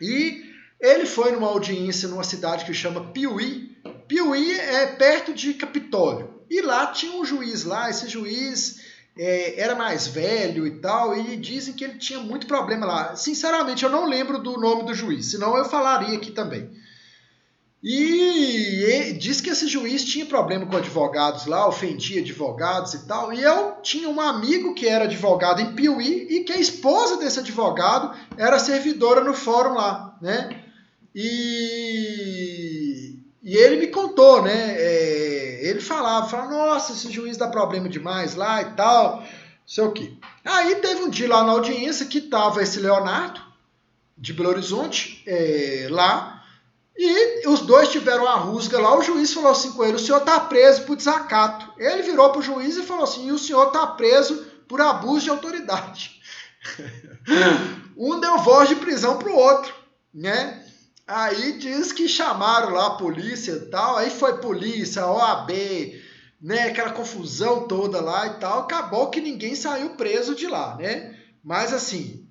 E ele foi numa audiência numa cidade que chama Piuí. Piuí é perto de Capitólio. E lá tinha um juiz lá, esse juiz era mais velho e tal, e dizem que ele tinha muito problema lá. Sinceramente, eu não lembro do nome do juiz, senão eu falaria aqui também. E diz que esse juiz tinha problema com advogados lá, ofendia advogados e tal. E eu tinha um amigo que era advogado em Piuí e que a esposa desse advogado era servidora no fórum lá, né? E ele me contou, né? Ele falava, nossa, esse juiz dá problema demais lá e tal, não sei o quê. Aí teve um dia lá na audiência que tava esse Leonardo, de Belo Horizonte, lá, e os dois tiveram a rusga lá, o juiz falou assim com ele, o senhor está preso por desacato. Ele virou para o juiz e falou assim, e o senhor está preso por abuso de autoridade. Um deu voz de prisão para o outro, né? Aí diz que chamaram lá a polícia e tal, aí foi polícia, OAB, né? Aquela confusão toda lá e tal, acabou que ninguém saiu preso de lá, né? Mas assim,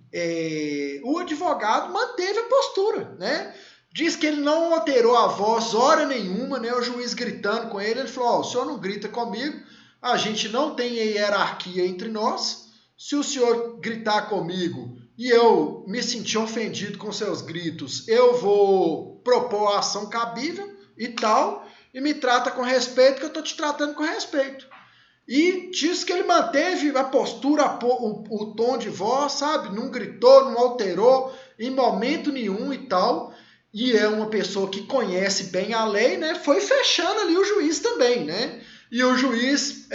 o advogado manteve a postura, né? Diz que ele não alterou a voz hora nenhuma, né? O juiz gritando com ele, ele falou, o senhor não grita comigo, a gente não tem hierarquia entre nós, se o senhor gritar comigo e eu me sentir ofendido com seus gritos, eu vou propor a ação cabível e tal, e me trata com respeito, que eu estou te tratando com respeito. E diz que ele manteve a postura, o tom de voz, sabe? Não gritou, não alterou em momento nenhum e tal. E é uma pessoa que conhece bem a lei, né? Foi fechando ali o juiz também, né? E o juiz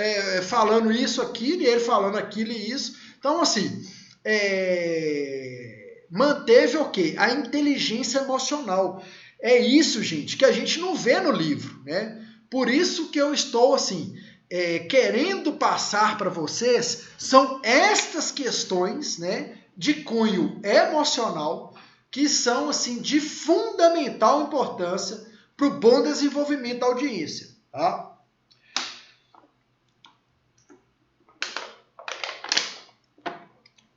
falando isso, aquilo, e ele falando aquilo e isso. Então, assim, manteve o quê? A inteligência emocional. É isso, gente, que a gente não vê no livro, né? Por isso que eu estou, assim, querendo passar para vocês, são estas questões, né, de cunho emocional, que são, assim, de fundamental importância para o bom desenvolvimento da audiência, tá?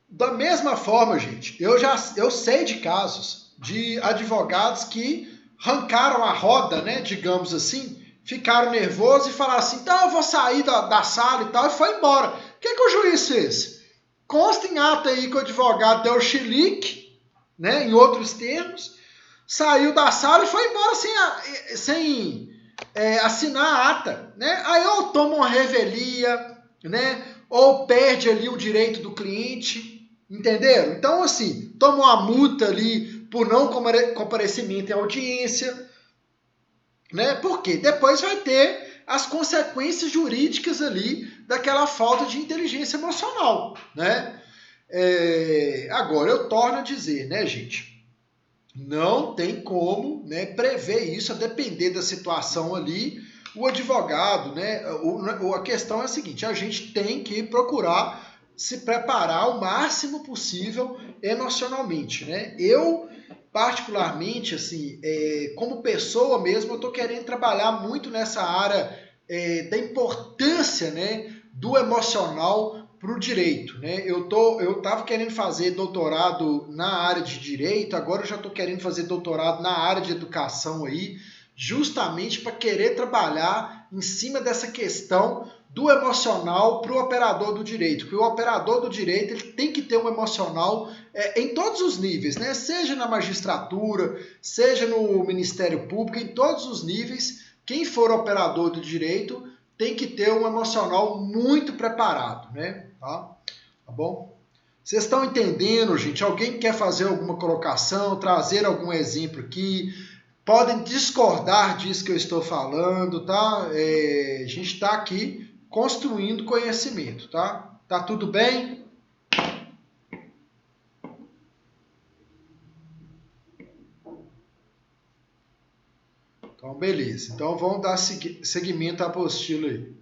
Da mesma forma, gente, eu sei de casos de advogados que arrancaram a roda, né, digamos assim, ficaram nervosos e falaram assim, então eu vou sair da sala e tal, e foi embora. O que o juiz fez? Consta em ata aí que o advogado deu chilique, né, em outros termos, saiu da sala e foi embora sem assinar a ata, né? Aí ou toma uma revelia, né, ou perde ali o direito do cliente, entenderam? Então, assim, toma uma multa ali por não comparecimento em audiência, né? Porque depois vai ter as consequências jurídicas ali daquela falta de inteligência emocional, né? Agora, eu torno a dizer, né, gente? Não tem como, né, prever isso, a depender da situação ali. O advogado, né? A questão é a seguinte: a gente tem que procurar se preparar o máximo possível emocionalmente, né? Eu particularmente, assim, como pessoa mesmo, eu estou querendo trabalhar muito nessa área da importância, né, do emocional para o direito, né? Eu estava querendo fazer doutorado na área de direito, agora eu já estou querendo fazer doutorado na área de educação aí, justamente para querer trabalhar em cima dessa questão do emocional para o operador do direito, porque o operador do direito ele tem que ter um emocional em todos os níveis, né? Seja na magistratura, seja no Ministério Público, em todos os níveis, quem for operador do direito tem que ter um emocional muito preparado, né? Tá bom? Vocês estão entendendo, gente? Alguém quer fazer alguma colocação, trazer algum exemplo aqui? Podem discordar disso que eu estou falando, tá? A gente está aqui construindo conhecimento, tá? Tá tudo bem? Então, beleza. Então, vamos dar seguimento à apostila aí.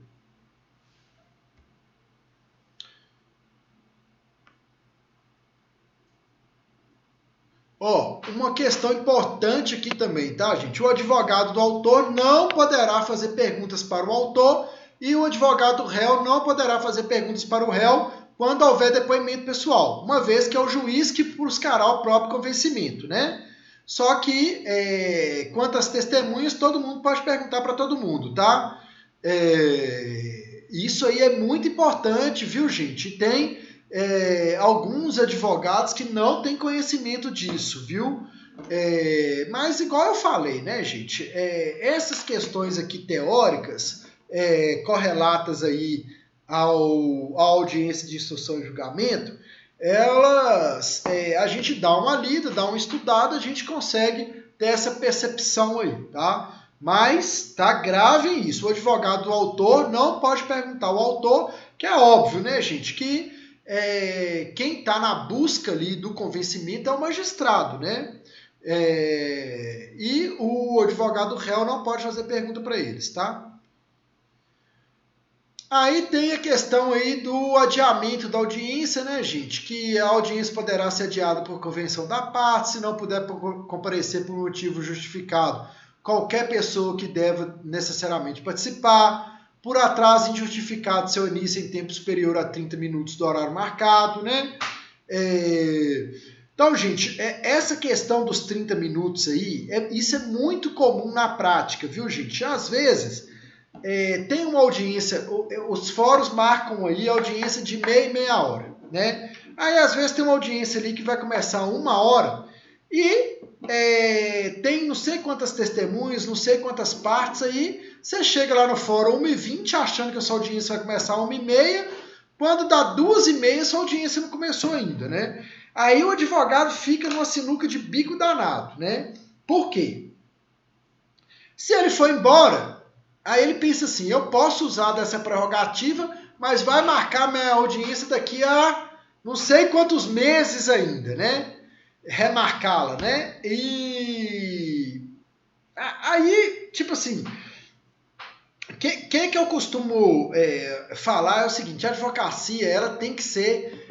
Ó, uma questão importante aqui também, tá, gente? O advogado do autor não poderá fazer perguntas para o autor e o advogado do réu não poderá fazer perguntas para o réu quando houver depoimento pessoal, uma vez que é o juiz que buscará o próprio convencimento, né? Só que, quanto às testemunhas, todo mundo pode perguntar para todo mundo, tá? Isso aí é muito importante, viu, gente? Tem alguns advogados que não têm conhecimento disso, viu? Mas igual eu falei, né, gente? Essas questões aqui teóricas, correlatas aí à audiência de instrução e julgamento, elas, a gente dá uma lida, dá uma estudada, a gente consegue ter essa percepção aí, tá? Mas tá grave isso. O advogado do autor não pode perguntar ao autor, que é óbvio, né, gente, que quem está na busca ali do convencimento é o magistrado, né? E o advogado réu não pode fazer pergunta para eles, tá? Aí tem a questão aí do adiamento da audiência, né, gente? Que a audiência poderá ser adiada por convenção da parte, se não puder comparecer por motivo justificado. Qualquer pessoa que deva necessariamente participar, por atraso injustificado seu início em tempo superior a 30 minutos do horário marcado, né? Então, gente, essa questão dos 30 minutos aí, isso é muito comum na prática, viu, gente? Às vezes, tem uma audiência, os fóruns marcam aí a audiência de meia hora, né? Aí, às vezes, tem uma audiência ali que vai começar 1 hora e tem não sei quantas testemunhas, não sei quantas partes aí, você chega lá no fórum 1h20 achando que a sua audiência vai começar 1h30, quando dá 2h30 sua audiência não começou ainda, né? Aí o advogado fica numa sinuca de bico danado, né? Por quê? Se ele for embora, aí ele pensa assim, eu posso usar dessa prerrogativa, mas vai marcar minha audiência daqui a não sei quantos meses ainda, né? Remarcá-la, né? E aí, tipo assim, o que eu costumo falar é o seguinte, a advocacia ela tem que ser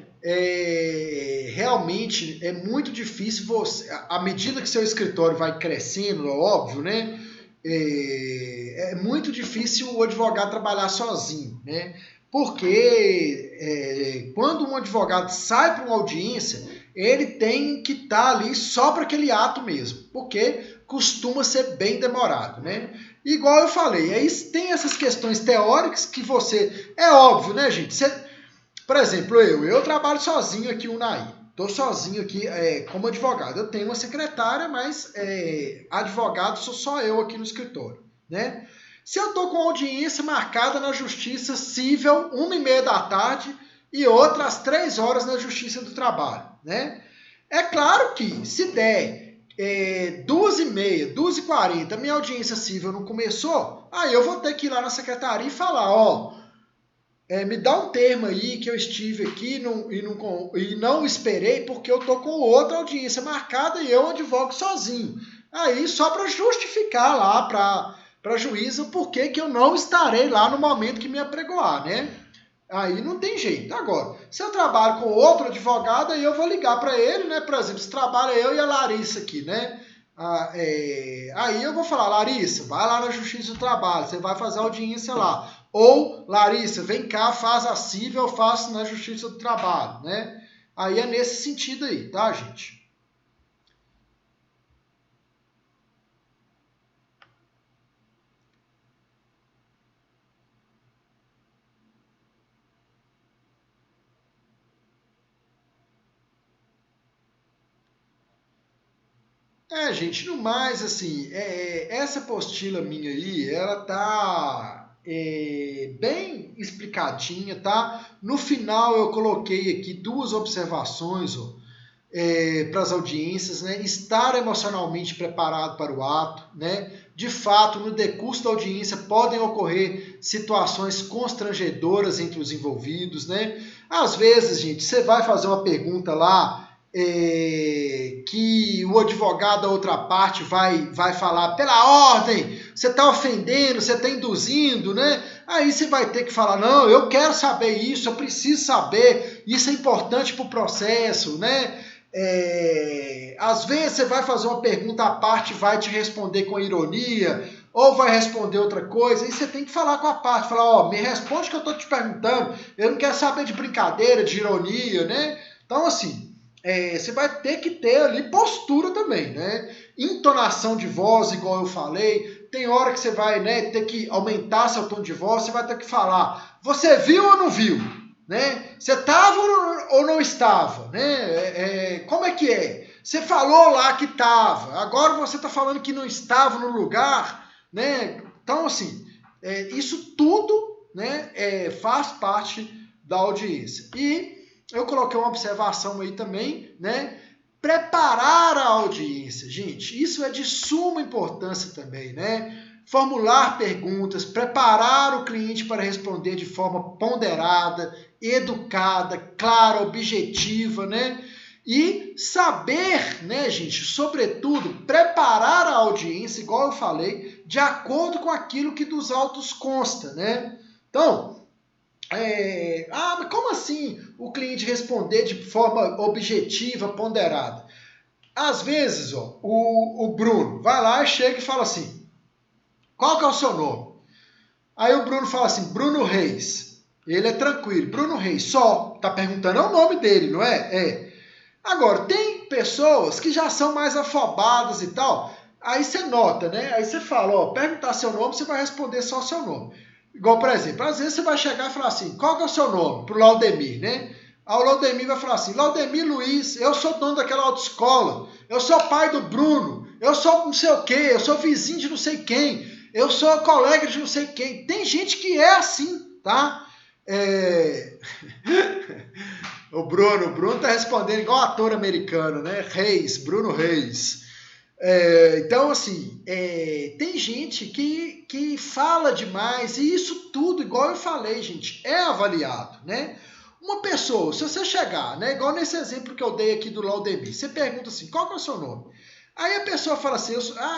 realmente muito difícil você, à medida que seu escritório vai crescendo, é óbvio, né? É muito difícil o advogado trabalhar sozinho, né? Porque quando um advogado sai para uma audiência, ele tem que estar ali só para aquele ato mesmo, porque costuma ser bem demorado, né? Igual eu falei, aí tem essas questões teóricas que você... É óbvio, né, gente? Por exemplo, eu trabalho sozinho aqui, Unai. Estou sozinho aqui como advogado. Eu tenho uma secretária, mas advogado sou só eu aqui no escritório, né? Se eu estou com audiência marcada na Justiça Civil, 1h30 da tarde, e outra às 3 horas na Justiça do Trabalho, né? É claro que se der 2h30, 2h40, minha audiência civil não começou, aí eu vou ter que ir lá na secretaria e falar, me dá um termo aí que eu estive aqui e não esperei porque eu tô com outra audiência marcada e eu advogo sozinho. Aí só para justificar lá para a juíza por que eu não estarei lá no momento que me apregoar, né? Aí não tem jeito. Agora, se eu trabalho com outro advogado, aí eu vou ligar para ele, né? Por exemplo, se trabalha eu e a Larissa aqui, né? Aí eu vou falar, Larissa, vai lá na Justiça do Trabalho, você vai fazer audiência lá. Ou, Larissa, vem cá, faz a cível, eu faço na Justiça do Trabalho, né? Aí é nesse sentido aí, tá, gente? Gente, no mais, assim, essa apostila minha aí, ela tá bem explicadinha, tá? No final eu coloquei aqui duas observações, ó, para as audiências, né? Estar emocionalmente preparado para o ato, né? De fato, no decurso da audiência podem ocorrer situações constrangedoras entre os envolvidos, né? Às vezes, gente, você vai fazer uma pergunta lá que o advogado da outra parte vai falar, pela ordem, você está ofendendo, você está induzindo, né? Aí você vai ter que falar, não, eu quero saber isso, eu preciso saber, isso é importante para o processo, né? Às vezes você vai fazer uma pergunta, a parte vai te responder com ironia, ou vai responder outra coisa, e você tem que falar com a parte, falar, ó, me responde o que eu estou te perguntando, eu não quero saber de brincadeira, de ironia, né? Então, assim, você vai ter que ter ali postura também, né? Entonação de voz, igual eu falei, tem hora que você vai, né, ter que aumentar seu tom de voz, você vai ter que falar, você viu ou não viu? Né? Você estava ou não estava? Né? Como é que é? Você falou lá que estava, agora você está falando que não estava no lugar, né? Então, assim, isso tudo, né, faz parte da audiência. E eu coloquei uma observação aí também, né? Preparar a audiência, gente, isso é de suma importância também, né? Formular perguntas, preparar o cliente para responder de forma ponderada, educada, clara, objetiva, né? E saber, né, gente, sobretudo, preparar a audiência, igual eu falei, de acordo com aquilo que dos autos consta, né? Então, mas como assim o cliente responder de forma objetiva, ponderada? Às vezes, ó, o Bruno vai lá e chega e fala assim, qual que é o seu nome? Aí o Bruno fala assim, Bruno Reis. Ele é tranquilo, Bruno Reis, só. Tá perguntando é o nome dele, não é? Agora, tem pessoas que já são mais afobadas e tal, aí você nota, né? Aí você fala, ó, perguntar seu nome, você vai responder só o seu nome. Igual, por exemplo, às vezes você vai chegar e falar assim, qual que é o seu nome? Pro Laudemir, né? Aí o Laudemir vai falar assim, Laudemir Luiz, eu sou dono daquela autoescola, eu sou pai do Bruno, eu sou não sei o quê, eu sou vizinho de não sei quem, eu sou colega de não sei quem. Tem gente que é assim, tá? O Bruno tá respondendo igual ator americano, né? Reis, Bruno Reis. Então, assim, tem gente que fala demais, e isso tudo, igual eu falei, gente, é avaliado, né? Uma pessoa, se você chegar, né, igual nesse exemplo que eu dei aqui do Laudemir, você pergunta assim, qual que é o seu nome? Aí a pessoa fala assim,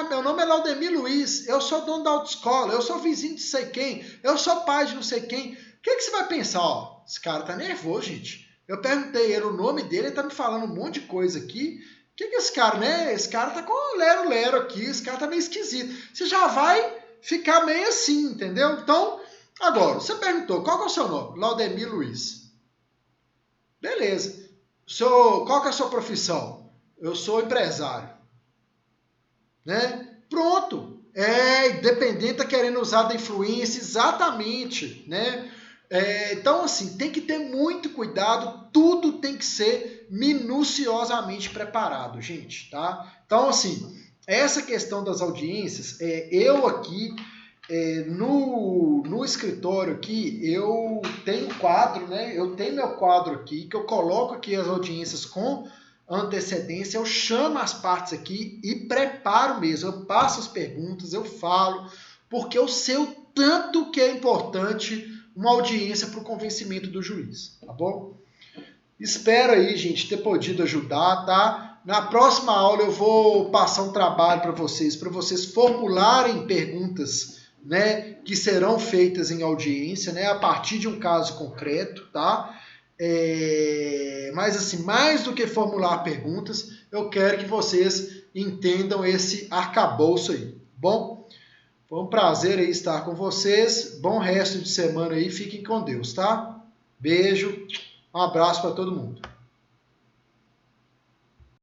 meu nome é Laudemir Luiz, eu sou dono da autoescola, eu sou vizinho de sei quem, eu sou pai de não sei quem. O que você vai pensar? Ó, esse cara tá nervoso, gente. Eu perguntei ele o nome dele, ele tá me falando um monte de coisa aqui. O que é esse cara, né? Esse cara tá com lero-lero aqui, esse cara tá meio esquisito. Você já vai ficar meio assim, entendeu? Então, agora, você perguntou, qual que é o seu nome? Laudemir Luiz. Beleza. Qual que é a sua profissão? Eu sou empresário. Né? Pronto. Independente tá querendo usar da influência, exatamente, né? Então, assim, tem que ter muito cuidado, tudo tem que ser minuciosamente preparado, gente, tá? Então, assim, essa questão das audiências, eu aqui, no escritório aqui, eu tenho quadro, né? Eu tenho meu quadro aqui, que eu coloco aqui as audiências com antecedência, eu chamo as partes aqui e preparo mesmo, eu passo as perguntas, eu falo, porque eu sei o tanto que é importante uma audiência para o convencimento do juiz, tá bom? Espero aí, gente, ter podido ajudar, tá? Na próxima aula eu vou passar um trabalho para vocês formularem perguntas né, que serão feitas em audiência, né, a partir de um caso concreto, tá? Mas assim, mais do que formular perguntas, eu quero que vocês entendam esse arcabouço aí. Bom, foi um prazer aí estar com vocês. Bom resto de semana aí, fiquem com Deus, tá? Beijo, um abraço para todo mundo.